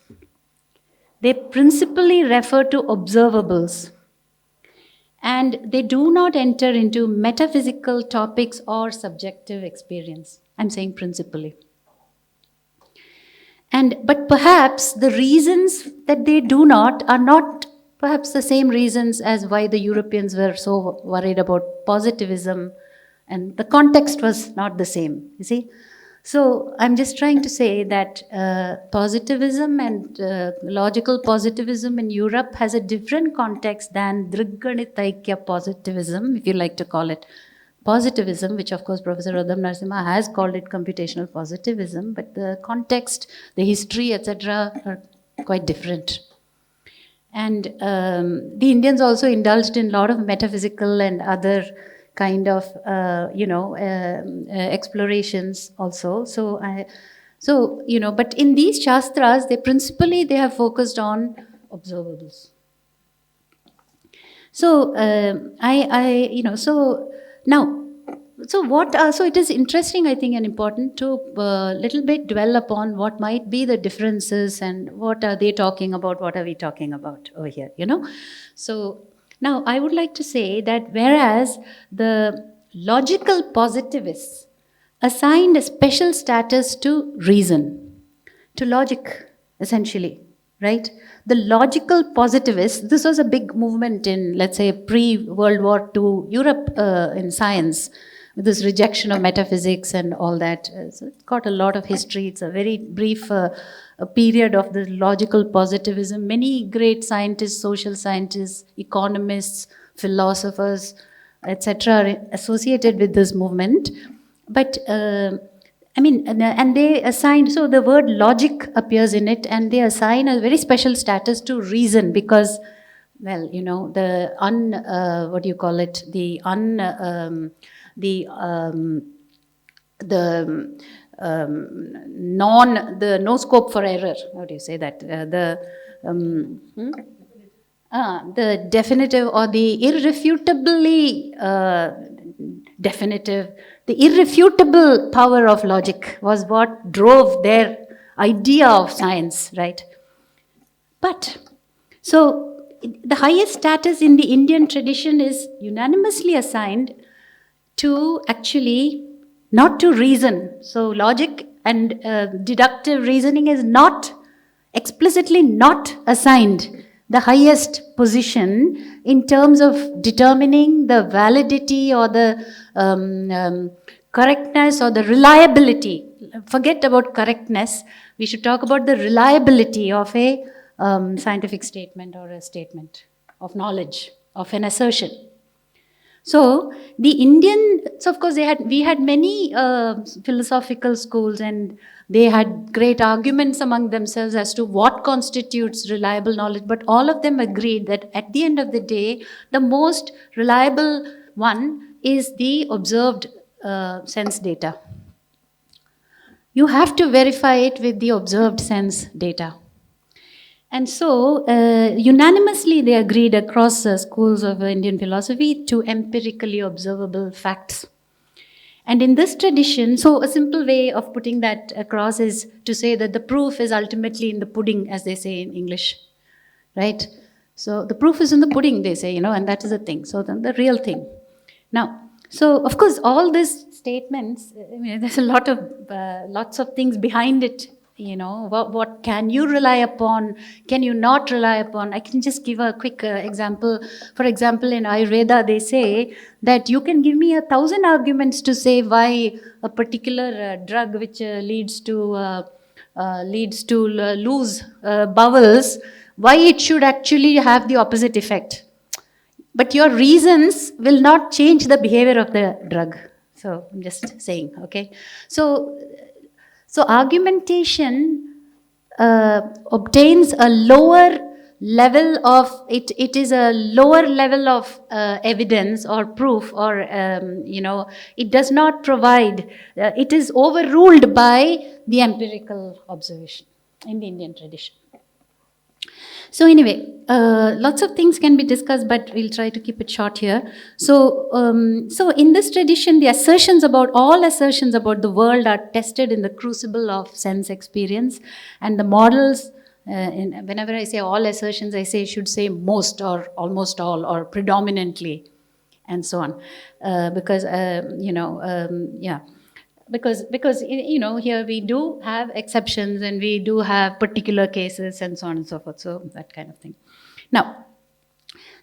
They principally refer to observables. And they do not enter into metaphysical topics or subjective experience. I'm saying principally. But perhaps the reasons that they do not are not perhaps the same reasons as why the Europeans were so worried about positivism, and the context was not the same, you see. So I'm just trying to say that positivism and logical positivism in Europe has a different context than ganitaikya positivism, if you like to call it positivism, which of course Professor Rodam Narasimha has called it computational positivism, but the context, the history, etc. are quite different. And the Indians also indulged in a lot of metaphysical and other kind of, explorations also. But in these Shastras, they have focused on observables. So so it is interesting, I think, and important to little bit dwell upon what might be the differences and what are they talking about, what are we talking about over here, So now I would like to say that whereas the logical positivists assigned a special status to reason, to logic, essentially, right? The logical positivists, this was a big movement in, let's say, pre-World War II Europe in science, with this rejection of metaphysics and all that. So it's got a lot of history. It's a very brief period of the logical positivism. Many great scientists, social scientists, economists, philosophers, etc., are associated with this movement. But and they assigned, so the word logic appears in it, and they assign a very special status to reason because, well, the no scope for error. How do you say that? The definitive or the irrefutably definitive, the irrefutable power of logic was what drove their idea of science, right? But, so the highest status in the Indian tradition is unanimously assigned to actually not to reason. So logic and deductive reasoning is not explicitly not assigned the highest position in terms of determining the validity or the correctness or the reliability. Forget about correctness. We should talk about the reliability of a scientific statement or a statement of knowledge, of an assertion. So the Indian, so of course we had many philosophical schools, and they had great arguments among themselves as to what constitutes reliable knowledge, but all of them agreed that at the end of the day, the most reliable one is the observed sense data. You have to verify it with the observed sense data. And so, unanimously they agreed across schools of Indian philosophy to empirically observable facts. And in this tradition, so a simple way of putting that across is to say that the proof is ultimately in the pudding, as they say in English, right? So the proof is in the pudding, they say, and that is the thing. So the real thing. Now, so of course, all these statements, there's a lot of lots of things behind it what can you rely upon, can you not rely upon? I can just give a quick example. For example, in Ayurveda, they say that you can give me 1,000 arguments to say why a particular drug which leads to loose bowels, why it should actually have the opposite effect. But your reasons will not change the behavior of the drug. So I'm just saying, okay? So argumentation obtains a lower level of, it is a lower level of evidence or proof, or, it does not provide, it is overruled by the empirical observation in the Indian tradition. So anyway, lots of things can be discussed, but we'll try to keep it short here. So in this tradition, all assertions about the world are tested in the crucible of sense experience, and the models. Whenever I say all assertions, I should say most or almost all or predominantly, and so on, because here we do have exceptions and we do have particular cases and so on and so forth, so that kind of thing. Now,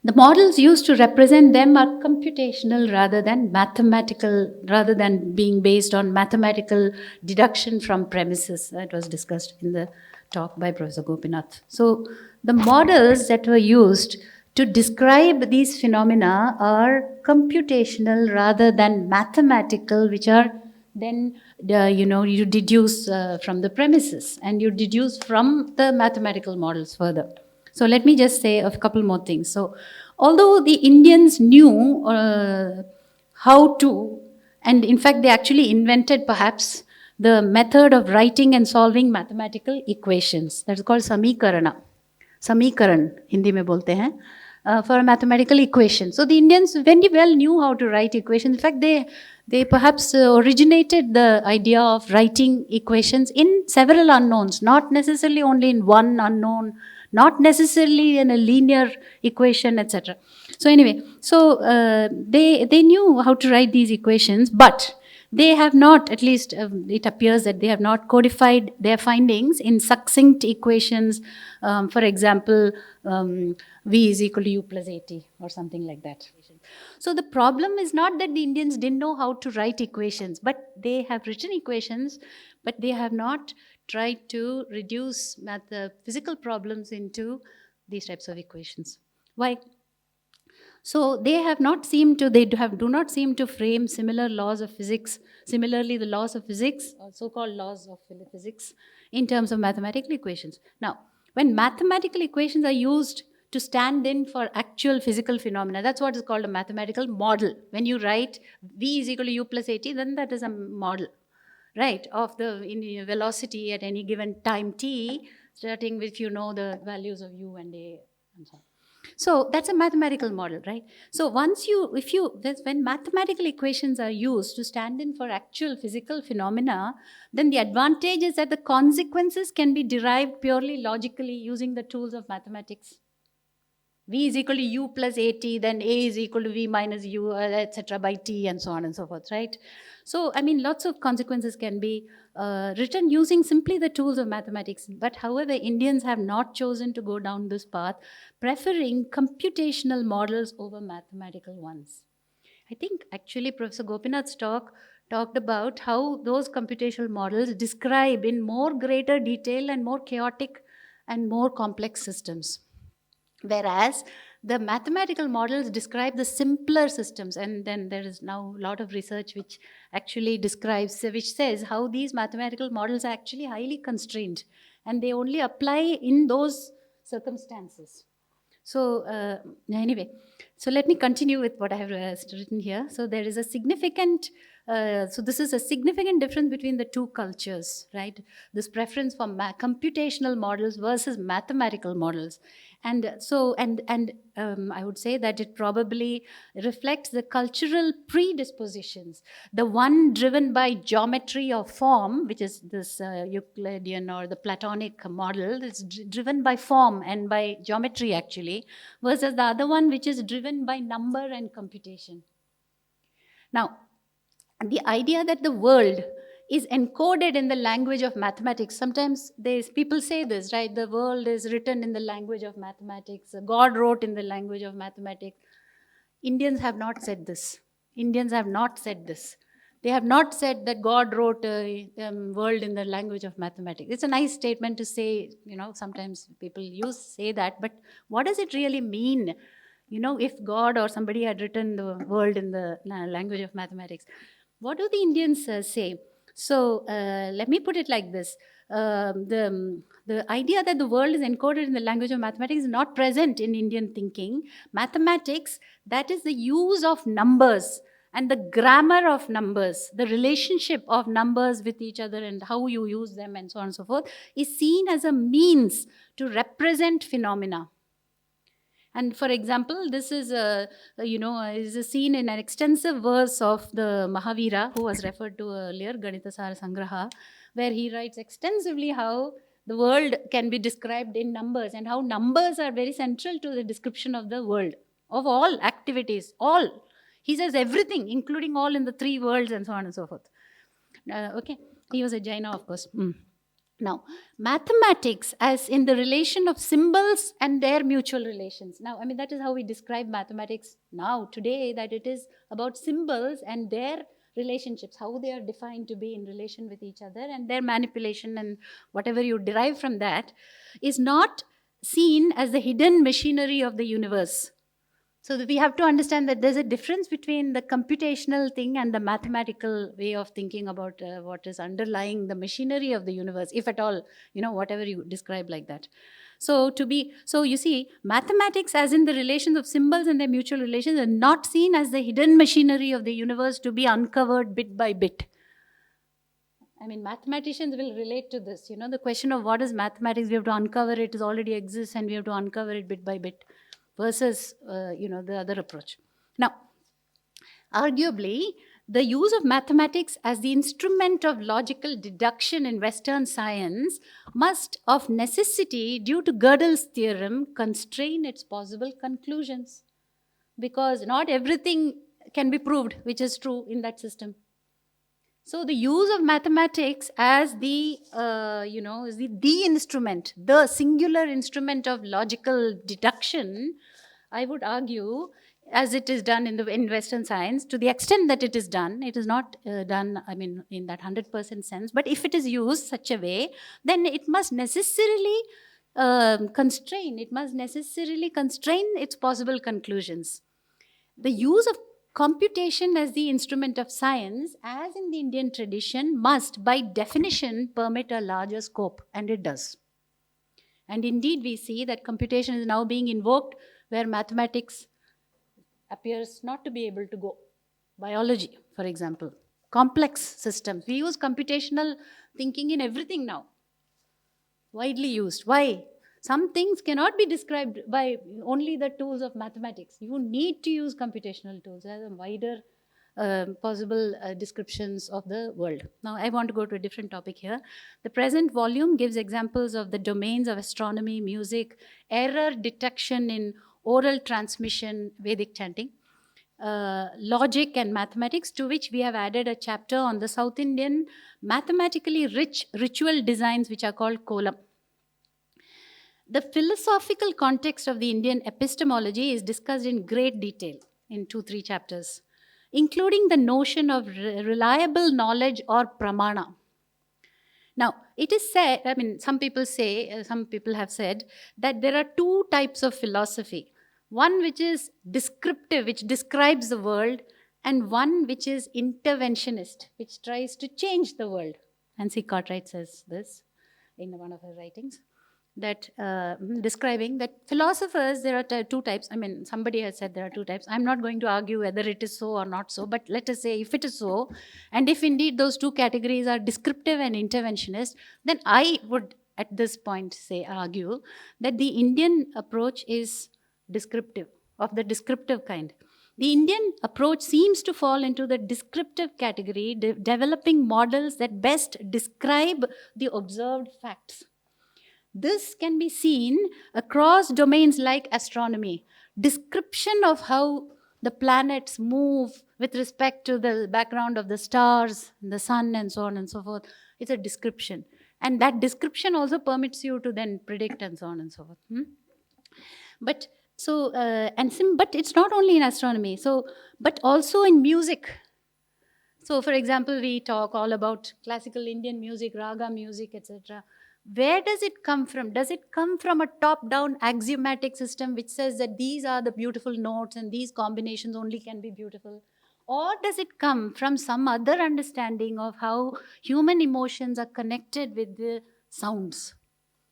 the models used to represent them are computational rather than mathematical, rather than being based on mathematical deduction from premises. That was discussed in the talk by Professor Gopinath. So the models that were used to describe these phenomena are computational rather than mathematical, which are then you deduce from the premises and you deduce from the mathematical models further. So let me just say a couple more things. So although the Indians knew how to, and in fact they actually invented perhaps the method of writing and solving mathematical equations. That's called samikaran, Hindi mein bolte hain. For a mathematical equation. So the Indians very well knew how to write equations. In fact, they perhaps originated the idea of writing equations in several unknowns, not necessarily only in one unknown, not necessarily in a linear equation, etc. So anyway, they knew how to write these equations, but they have not, at least it appears that they have not codified their findings in succinct equations. For example, V is equal to U plus AT or something like that. So the problem is not that the Indians didn't know how to write equations, but they have written equations, but they have not tried to reduce the physical problems into these types of equations. Why? So they do not seem to frame similar laws of physics, similarly the laws of physics, or so-called laws of physics, in terms of mathematical equations. Now, when mathematical equations are used to stand in for actual physical phenomena, that's what is called a mathematical model. When you write V is equal to U plus AT, then that is a model, right, of the velocity at any given time t, starting with the values of U and A and so on. So that's a mathematical model, right? So when mathematical equations are used to stand in for actual physical phenomena, then the advantage is that the consequences can be derived purely logically using the tools of mathematics. V is equal to U plus AT, then A is equal to V minus U, etc. by T, and so on and so forth, right? So, lots of consequences can be written using simply the tools of mathematics. But however, Indians have not chosen to go down this path, preferring computational models over mathematical ones. I think actually Professor Gopinath's talk talked about how those computational models describe in more greater detail and more chaotic and more complex systems. Whereas the mathematical models describe the simpler systems, and then there is now a lot of research which actually which says how these mathematical models are actually highly constrained and they only apply in those circumstances. So anyway, so let me continue with what I have written here. So there is a significant, this is a significant difference between the two cultures, right? This preference for computational models versus mathematical models. And I would say that it probably reflects the cultural predispositions. The one driven by geometry or form, which is this Euclidean or the Platonic model, is driven by form and by geometry actually, versus the other one which is driven by number and computation. Now, the idea that the world is encoded in the language of mathematics. Sometimes people say this, right? The world is written in the language of mathematics. God wrote in the language of mathematics. Indians have not said this. Indians have not said this. They have not said that God wrote a world in the language of mathematics. It's a nice statement to say, sometimes people say that, but what does it really mean? If God or somebody had written the world in the language of mathematics, what do the Indians say? So let me put it like this. The idea that the world is encoded in the language of mathematics is not present in Indian thinking. Mathematics, that is the use of numbers and the grammar of numbers, the relationship of numbers with each other and how you use them and so on and so forth, is seen as a means to represent phenomena. And for example, this is is a scene in an extensive verse of the Mahavira, who was referred to earlier, Ganitaikya Sangraha, where he writes extensively how the world can be described in numbers and how numbers are very central to the description of the world, of all activities, all. He says everything, including all in the three worlds and so on and so forth. Okay, he was a Jaina, of course. Now, mathematics as in the relation of symbols and their mutual relations. Now, that is how we describe mathematics now, today, that it is about symbols and their relationships, how they are defined to be in relation with each other, and their manipulation and whatever you derive from that is not seen as the hidden machinery of the universe. So we have to understand that there's a difference between the computational thing and the mathematical way of thinking about what is underlying the machinery of the universe, if at all, whatever you describe like that. So you see, mathematics as in the relations of symbols and their mutual relations are not seen as the hidden machinery of the universe to be uncovered bit by bit. Mathematicians will relate to this. The question of what is mathematics, we have to uncover it, it already exists, and we have to uncover it bit by bit. Versus, the other approach. Now, arguably, the use of mathematics as the instrument of logical deduction in Western science must, of necessity, due to Gödel's theorem, constrain its possible conclusions. Because not everything can be proved, which is true in that system. So the use of mathematics as the instrument, the singular instrument of logical deduction, I would argue, as it is done in Western science, to the extent that it is done, it is not done, in that 100% sense, but if it is used such a way, then it must necessarily constrain its possible conclusions. The use of computation as the instrument of science, as in the Indian tradition, must by definition permit a larger scope, and it does. And indeed we see that computation is now being invoked where mathematics appears not to be able to go. Biology, for example, complex systems. We use computational thinking in everything now, widely used. Why? Some things cannot be described by only the tools of mathematics. You need to use computational tools as a wider possible descriptions of the world. Now, I want to go to a different topic here. The present volume gives examples of the domains of astronomy, music, error detection in oral transmission, Vedic chanting, logic and mathematics, to which we have added a chapter on the South Indian mathematically rich ritual designs, which are called kolam. The philosophical context of the Indian epistemology is discussed in great detail in 2-3 chapters, including the notion of reliable knowledge or pramana. Now, it is said, some people have said that there are 2 types of philosophy. One which is descriptive, which describes the world, and one which is interventionist, which tries to change the world. Nancy Cartwright says this in one of her writings, that describing that philosophers, there are 2 types. Somebody has said there are 2 types. I'm not going to argue whether it is so or not so, but let us say if it is so, and if indeed those 2 categories are descriptive and interventionist, then I would at this point argue that the Indian approach is descriptive, of the descriptive kind. The Indian approach seems to fall into the descriptive category, developing models that best describe the observed facts. This can be seen across domains like astronomy. Description of how the planets move with respect to the background of the stars, the sun, and so on and so forth. It's a description. And that description also permits you to then predict and so on and so forth. But but it's not only in astronomy. But also in music. So, for example, we talk all about classical Indian music, raga music, etc. Where does it come from? Does it come from a top-down axiomatic system which says that these are the beautiful notes and these combinations only can be beautiful? Or does it come from some other understanding of how human emotions are connected with the sounds,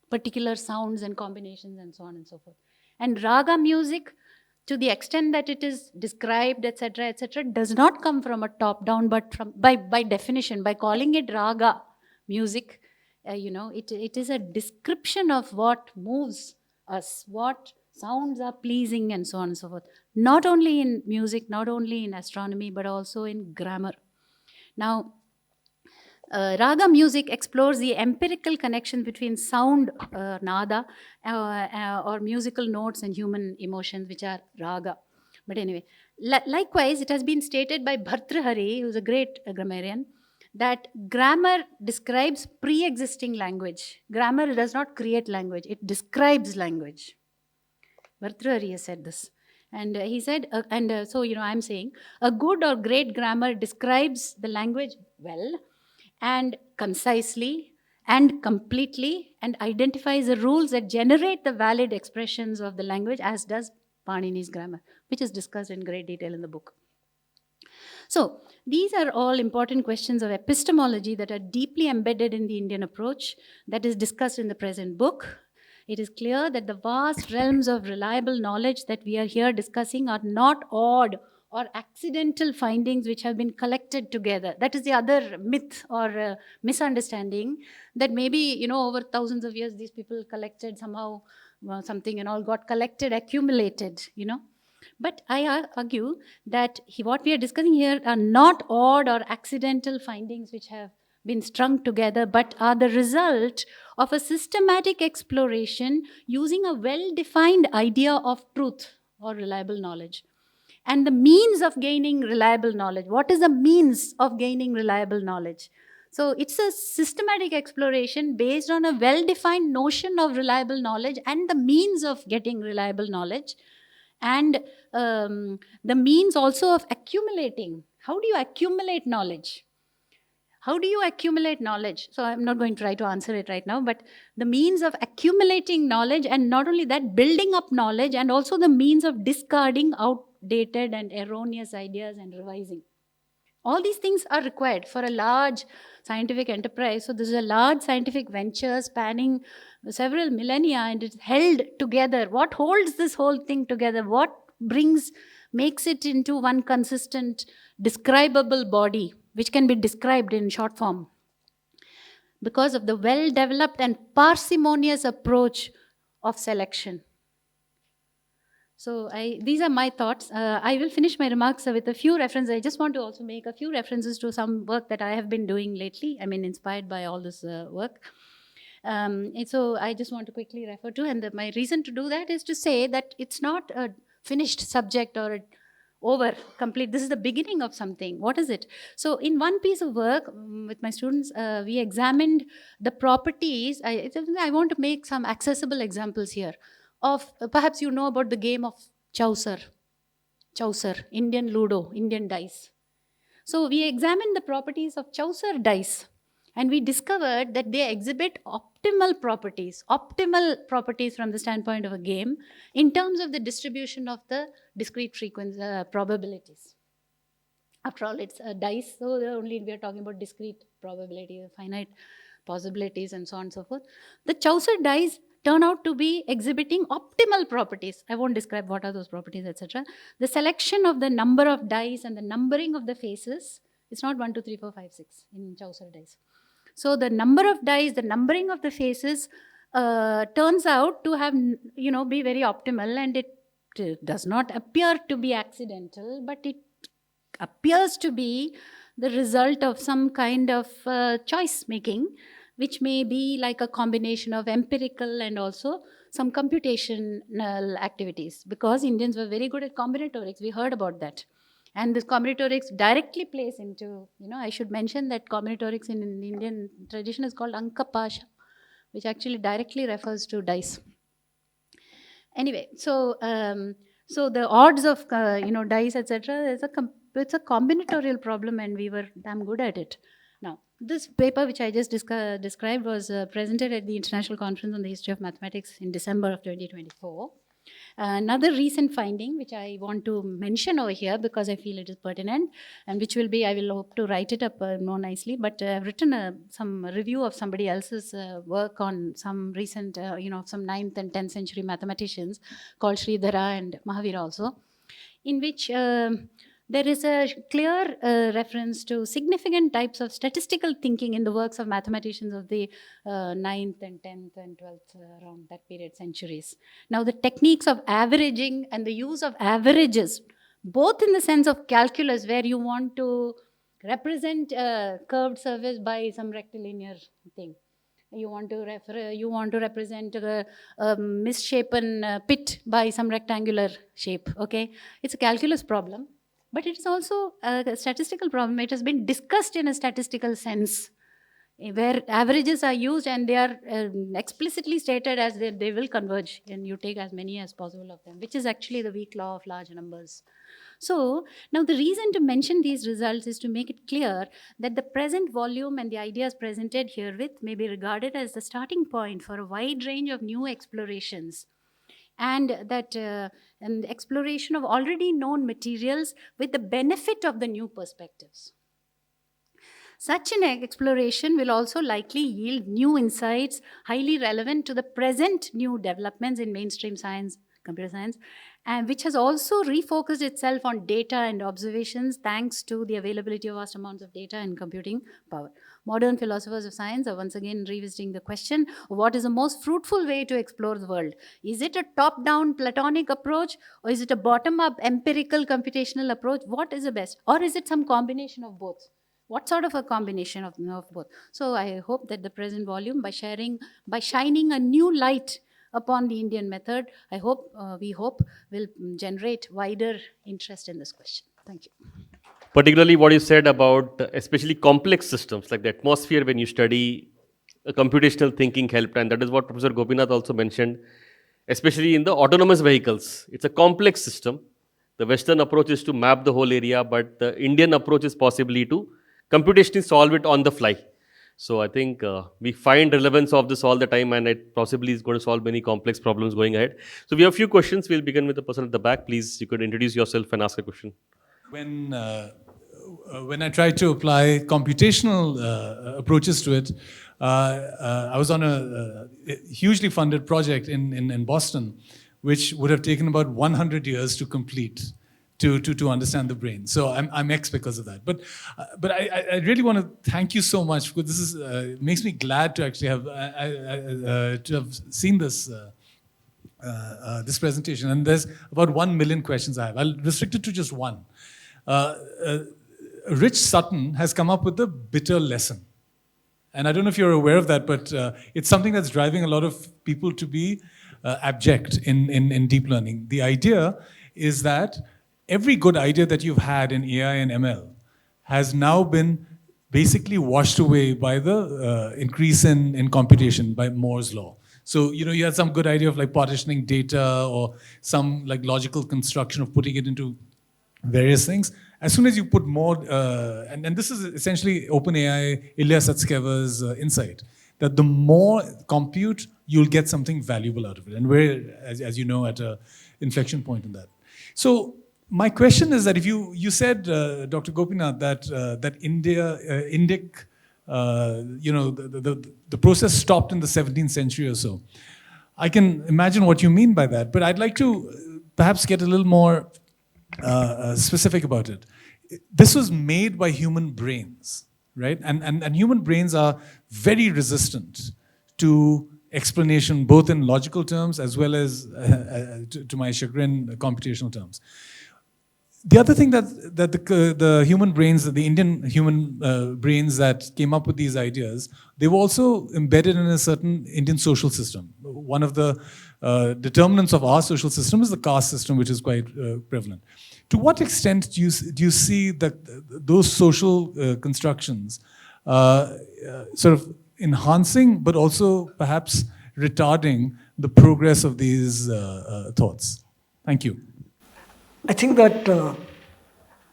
particular sounds and combinations and so on and so forth? And raga music, to the extent that it is described, etc., does not come from a top-down, but from by definition, by calling it raga music, it is a description of what moves us, what sounds are pleasing, and so on and so forth. Not only in music, not only in astronomy, but also in grammar. Now, raga music explores the empirical connection between sound, nada, or musical notes and human emotions, which are raga. But anyway, likewise, it has been stated by Bhartrhari, who's a great grammarian, that grammar describes pre-existing language. Grammar does not create language, it describes language. Bhartrhari has said this. And he said, I'm saying, a good or great grammar describes the language well and concisely and completely, and identifies the rules that generate the valid expressions of the language, as does Panini's grammar, which is discussed in great detail in the book. So, these are all important questions of epistemology that are deeply embedded in the Indian approach that is discussed in the present book. It is clear that the vast realms of reliable knowledge that we are here discussing are not odd or accidental findings which have been collected together. That is the other myth or misunderstanding, that maybe, over thousands of years, these people collected somehow something and all got collected, accumulated, But I argue that what we are discussing here are not odd or accidental findings which have been strung together, but are the result of a systematic exploration using a well-defined idea of truth or reliable knowledge. And the means of gaining reliable knowledge. What is the means of gaining reliable knowledge? So it's a systematic exploration based on a well-defined notion of reliable knowledge and the means of getting reliable knowledge. And the means also of accumulating. How do you accumulate knowledge? How do you accumulate knowledge? So I'm not going to try to answer it right now, but the means of accumulating knowledge, and not only that, building up knowledge, and also the means of discarding outdated and erroneous ideas and revising. All these things are required for a large scientific enterprise. So this is a large scientific venture spanning several millennia, and it's held together. What holds this whole thing together? What makes it into one consistent, describable body, which can be described in short form? Because of the well-developed and parsimonious approach of selection. So these are my thoughts. I will finish my remarks with a few references. I just want to also make a few references to some work that I have been doing lately. Inspired by all this work. And so I just want to quickly refer to, and my reason to do that is to say that it's not a finished subject or complete. This is the beginning of something. What is it? So in one piece of work with my students, we examined the properties. I want to make some accessible examples here of, perhaps you know about the game of Chaucer, Indian Ludo, Indian dice. So we examined the properties of Chaucer dice, and we discovered that they exhibit optimal properties from the standpoint of a game in terms of the distribution of the discrete frequency probabilities. After all, it's a dice, so only we are talking about discrete probability, finite possibilities, and so on and so forth. The Chaucer dice turn out to be exhibiting optimal properties. I won't describe what are those properties, etc. The selection of the number of dice and the numbering of the faces, it's not 1, 2, 3, 4, 5, 6 in Chaucer dice. So the number of dice, the numbering of the faces turns out to have, be very optimal, and it does not appear to be accidental, but it appears to be the result of some kind of choice making, which may be like a combination of empirical and also some computational activities, because Indians were very good at combinatorics. We heard about that. And this combinatorics directly plays into, I should mention that combinatorics in Indian tradition is called Ankapasha, which actually directly refers to dice. Anyway, so the odds of dice, etc., it's a combinatorial problem, and we were damn good at it. Now, this paper which I just described was presented at the International Conference on the History of Mathematics in December of 2024. Another recent finding which I want to mention over here because I feel it is pertinent, and which will be, I will hope to write it up more nicely, but I've written some review of somebody else's work on some recent, some 9th and 10th century mathematicians called Sridhara and Mahavira also, in which there is a clear reference to significant types of statistical thinking in the works of mathematicians of the 9th and 10th and 12th, around that period, centuries. Now, the techniques of averaging and the use of averages, both in the sense of calculus, where you want to represent a curved surface by some rectilinear thing. You want to represent a misshapen pit by some rectangular shape, okay? It's a calculus problem. But it is also a statistical problem. It has been discussed in a statistical sense, where averages are used and they are explicitly stated as they will converge, and you take as many as possible of them, which is actually the weak law of large numbers. So now the reason to mention these results is to make it clear that the present volume and the ideas presented herewith may be regarded as the starting point for a wide range of new explorations, and that and exploration of already known materials with the benefit of the new perspectives. Such an exploration will also likely yield new insights highly relevant to the present new developments in mainstream science, computer science, and which has also refocused itself on data and observations thanks to the availability of vast amounts of data and computing power. Modern philosophers of science are once again revisiting the question of what is the most fruitful way to explore the world. Is it a top-down Platonic approach, or is it a bottom-up empirical computational approach? What is the best? Or is it some combination of both? What sort of a combination of both? So I hope that the present volume, by shining a new light upon the Indian method, we hope will generate wider interest in this question. Thank you. Particularly what you said about especially complex systems, like the atmosphere when you study computational thinking helped, and that is what Professor Gopinath also mentioned, especially in the autonomous vehicles. It's a complex system. The Western approach is to map the whole area, but the Indian approach is possibly to computationally solve it on the fly. So I think we find relevance of this all the time, and it possibly is going to solve many complex problems going ahead. So we have a few questions. We'll begin with the person at the back. Please, you could introduce yourself and ask a question. When I tried to apply computational approaches to it, I was on a hugely funded project in Boston, which would have taken about 100 years to complete, to understand the brain. So I'm X because of that. But I really want to thank you so much, because this is makes me glad to actually have seen this this presentation. And there's about 1 million questions I have. I'll restrict it to just one. Rich Sutton has come up with a bitter lesson. And I don't know if you're aware of that, but it's something that's driving a lot of people to be abject in deep learning. The idea is that every good idea that you've had in AI and ML has now been basically washed away by the increase in computation, by Moore's law. So, you had some good idea of like partitioning data or some like logical construction of putting it into various things. As soon as you put more, and this is essentially OpenAI, Ilya Sutskever's insight, that the more compute, you'll get something valuable out of it. And we're, as you know, at an inflection point in that. So my question is that if you said, Dr. Gopinath, that Indic, the process stopped in the 17th century or so. I can imagine what you mean by that, but I'd like to perhaps get a little more specific about it. This was made by human brains, right? And human brains are very resistant to explanation, both in logical terms as well as, to my chagrin, computational terms. the other thing that the human brains, the Indian human brains that came up with these ideas, they were also embedded in a certain Indian social system. One of the determinants of our social system is the caste system, which is quite prevalent. To what extent do you see that those social constructions sort of enhancing, but also perhaps retarding the progress of these thoughts? Thank you. I think that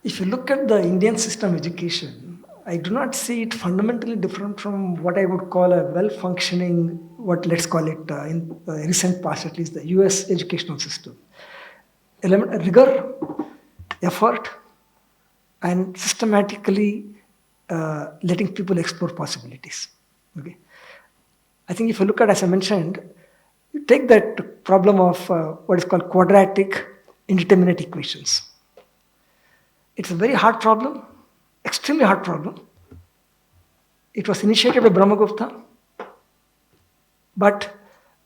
if you look at the Indian system education, I do not see it fundamentally different from what I would call a well-functioning, let's call it in recent past at least, the US educational system. Rigor, effort, and systematically letting people explore possibilities. Okay, I think if you look at, as I mentioned, you take that problem of what is called quadratic indeterminate equations. It's a very hard problem, extremely hard problem. It was initiated by Brahmagupta, but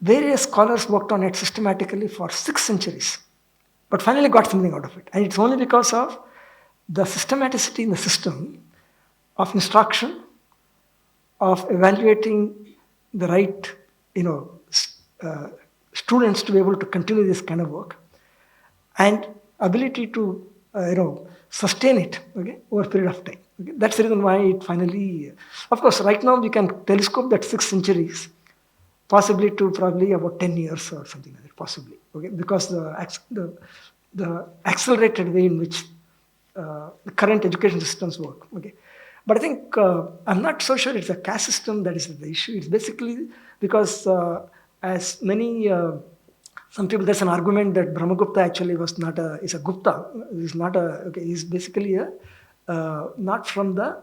various scholars worked on it systematically for 6 centuries, but finally got something out of it. And it's only because of the systematicity in the system of instruction, of evaluating the right, students to be able to continue this kind of work, and ability to, sustain it, okay, over a period of time. Okay? That's the reason why it finally, of course, right now we can telescope that 6 centuries, possibly to probably about 10 years or something like that, possibly, okay, because the accelerated way in which the current education systems work, okay. But I think, I'm not so sure it's a caste system that is the issue. It's basically because as many, some people, there's an argument that Brahmagupta actually is a Gupta. He's basically not from the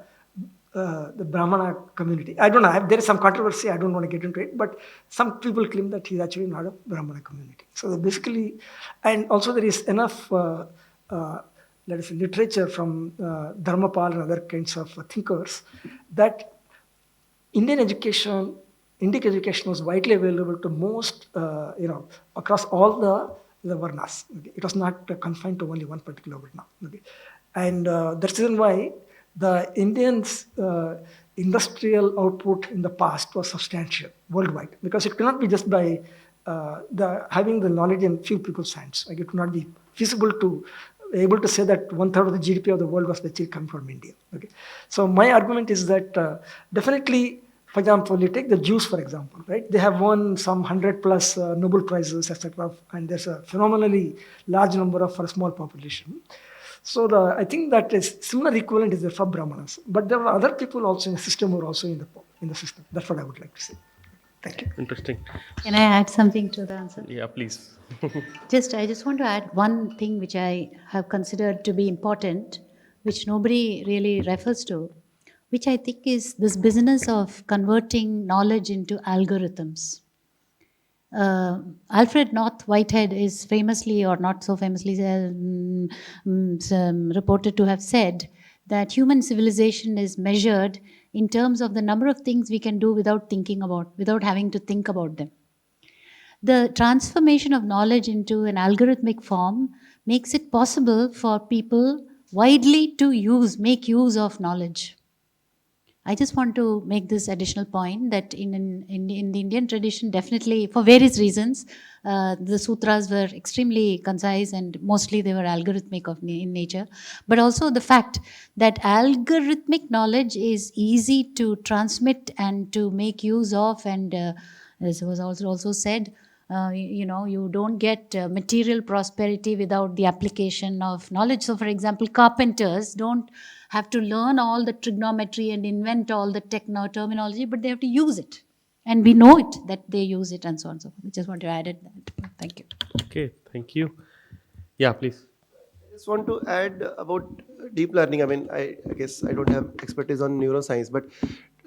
Brahmana community. I don't know, there is some controversy, I don't want to get into it, but some people claim that he's actually not a Brahmana community. So basically, and also there is enough let us say, literature from Dharmapal and other kinds of thinkers that Indic education was widely available to most, across all the varnas. Okay? It was not confined to only one particular varna. Okay? And that's the reason why the Indians' industrial output in the past was substantial worldwide, because it cannot be just by having the knowledge in few people's hands. Like, it could not be feasible to able to say that 1/3 of the GDP of the world was actually coming from India. Okay, so my argument is that definitely, for example, you take the Jews, for example, right? They have won some 100+ Nobel Prizes, etc., and there's a phenomenally large number of for a small population. So I think that is similar equivalent is there for Brahmanas, but there were other people also in the system who were also in the system. That's what I would like to say. Thank you. Interesting. Can I add something to the answer? Yeah, please. I just want to add one thing which I have considered to be important, which nobody really refers to, which I think is this business of converting knowledge into algorithms. Alfred North Whitehead is famously, or not so famously, reported to have said that human civilization is measured in terms of the number of things we can do without having to think about them. The transformation of knowledge into an algorithmic form makes it possible for people widely to make use of knowledge. I just want to make this additional point that in the Indian tradition, definitely for various reasons, the sutras were extremely concise and mostly they were algorithmic in nature. But also the fact that algorithmic knowledge is easy to transmit and to make use of, and as was also said, you don't get material prosperity without the application of knowledge. So, for example, carpenters don't have to learn all the trigonometry and invent all the terminology, but they have to use it. And we know it, that they use it and so on and so forth. I just want to add it. Thank you. Okay, thank you. Yeah, please. I just want to add about deep learning. I mean, I guess I don't have expertise on neuroscience, but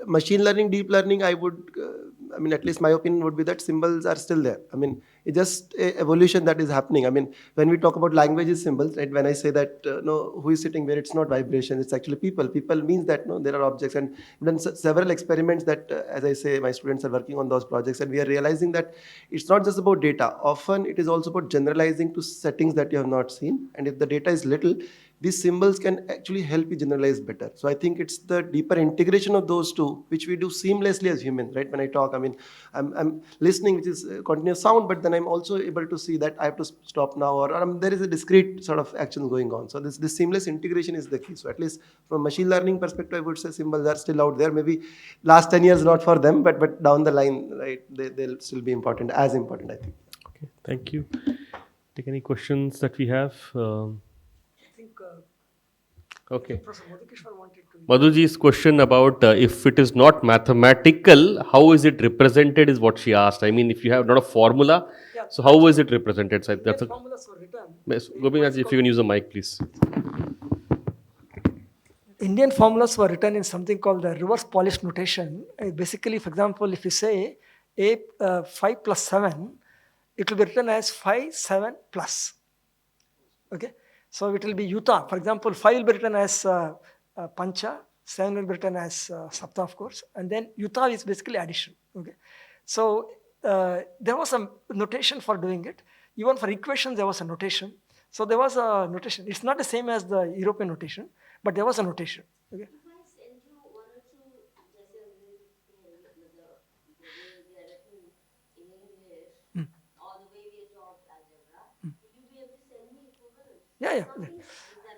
machine learning, deep learning, at least my opinion would be that symbols are still there. I mean, It's just a evolution that is happening. I mean, when we talk about languages symbols, right? When I say that no, who is sitting where, it's not vibration, it's actually people. People means that no, there are objects, and we've done several experiments that, as I say, my students are working on those projects, and we are realizing that it's not just about data. Often it is also about generalizing to settings that you have not seen, and if the data is little, these symbols can actually help you generalize better. So I think it's the deeper integration of those two, which we do seamlessly as humans, right? When I talk, I mean, I'm listening, which is continuous sound, but then I'm also able to see that I have to stop now, or there is a discrete sort of action going on. So this seamless integration is the key. So at least from machine learning perspective, I would say symbols are still out there. Maybe last 10 years not for them, but down the line, right, they'll still be important, as important, I think. Okay, thank you. Take any questions that we have. Okay. Professor Madhukeshwar wanted to. Madhuji's question about if it is not mathematical, how is it represented is what she asked. I mean, if you have not a formula, so how is it represented? So that's Formulas were written. Gopinath, if you can use a mic, please. Indian formulas were written in something called the reverse Polish notation. Basically, for example, if you say 5 plus 7, it will be written as 5, 7 plus. Okay? So it will be yuta. For example, 5 will be written as pancha, 7 will be written as sapta, of course, and then yuta is basically addition. Okay? So there was a notation for doing it. Even for equations, there was a notation. So there was a notation. It's not the same as the European notation, but there was a notation. Okay? If I send you one or two, the way they are written in English, or the way we are taught algebra, will you be able to send me equivalents? Yeah.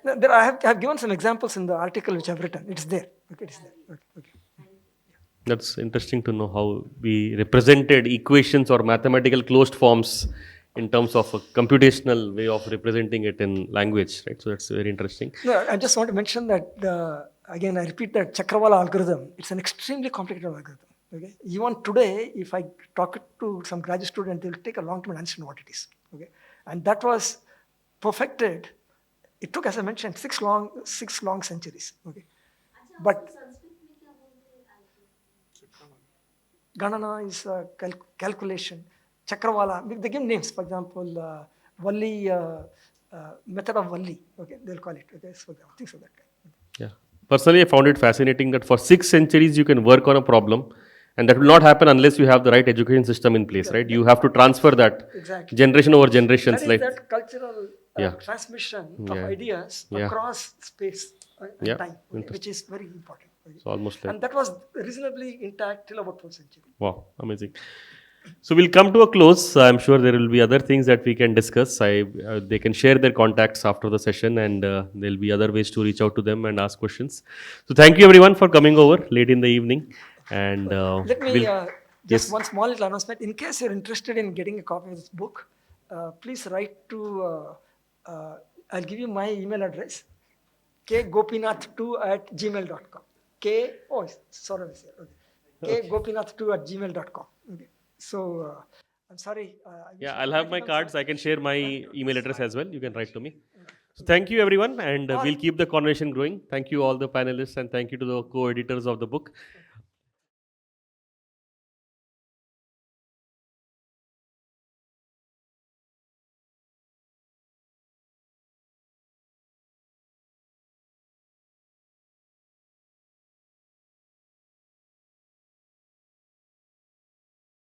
No, there I have given some examples in the article which I've written. It's there. Okay, it's there. Okay. That's interesting to know how we represented equations or mathematical closed forms in terms of a computational way of representing it in language, right? So that's very interesting. No, I just want to mention that, again, I repeat that Chakravala algorithm, it's an extremely complicated algorithm. Okay? Even today, if I talk to some graduate student, they'll take a long time to understand what it is. Okay? And that was perfected. It took, as I mentioned, six long centuries. Okay? But Ganana is calculation. Chakravala, they give names, for example, Valli, method of Valli, okay, they'll call it, okay, so things of that kind. Yeah. Personally, I found it fascinating that for 6 centuries you can work on a problem, and that will not happen unless you have the right education system in place, right? You have to transfer that generation over generations. That is that cultural transmission of ideas across space and time, which is very important. Okay. So almost like, and that was reasonably intact till about 4th century. Wow, amazing. So we'll come to a close. I'm sure there will be other things that we can discuss. They can share their contacts after the session, and there'll be other ways to reach out to them and ask questions. So thank you everyone for coming over late in the evening. And let me just one small little announcement. In case you're interested in getting a copy of this book, please write to. I'll give you my email address: kgopinath2@gmail.com. kgopinath2@gmail.com. Okay. So, I'm sorry. I'll have my cards. I can share my email address as well. You can write to me. So thank you everyone, and we'll keep the conversation growing. Thank you all the panelists, and thank you to the co-editors of the book.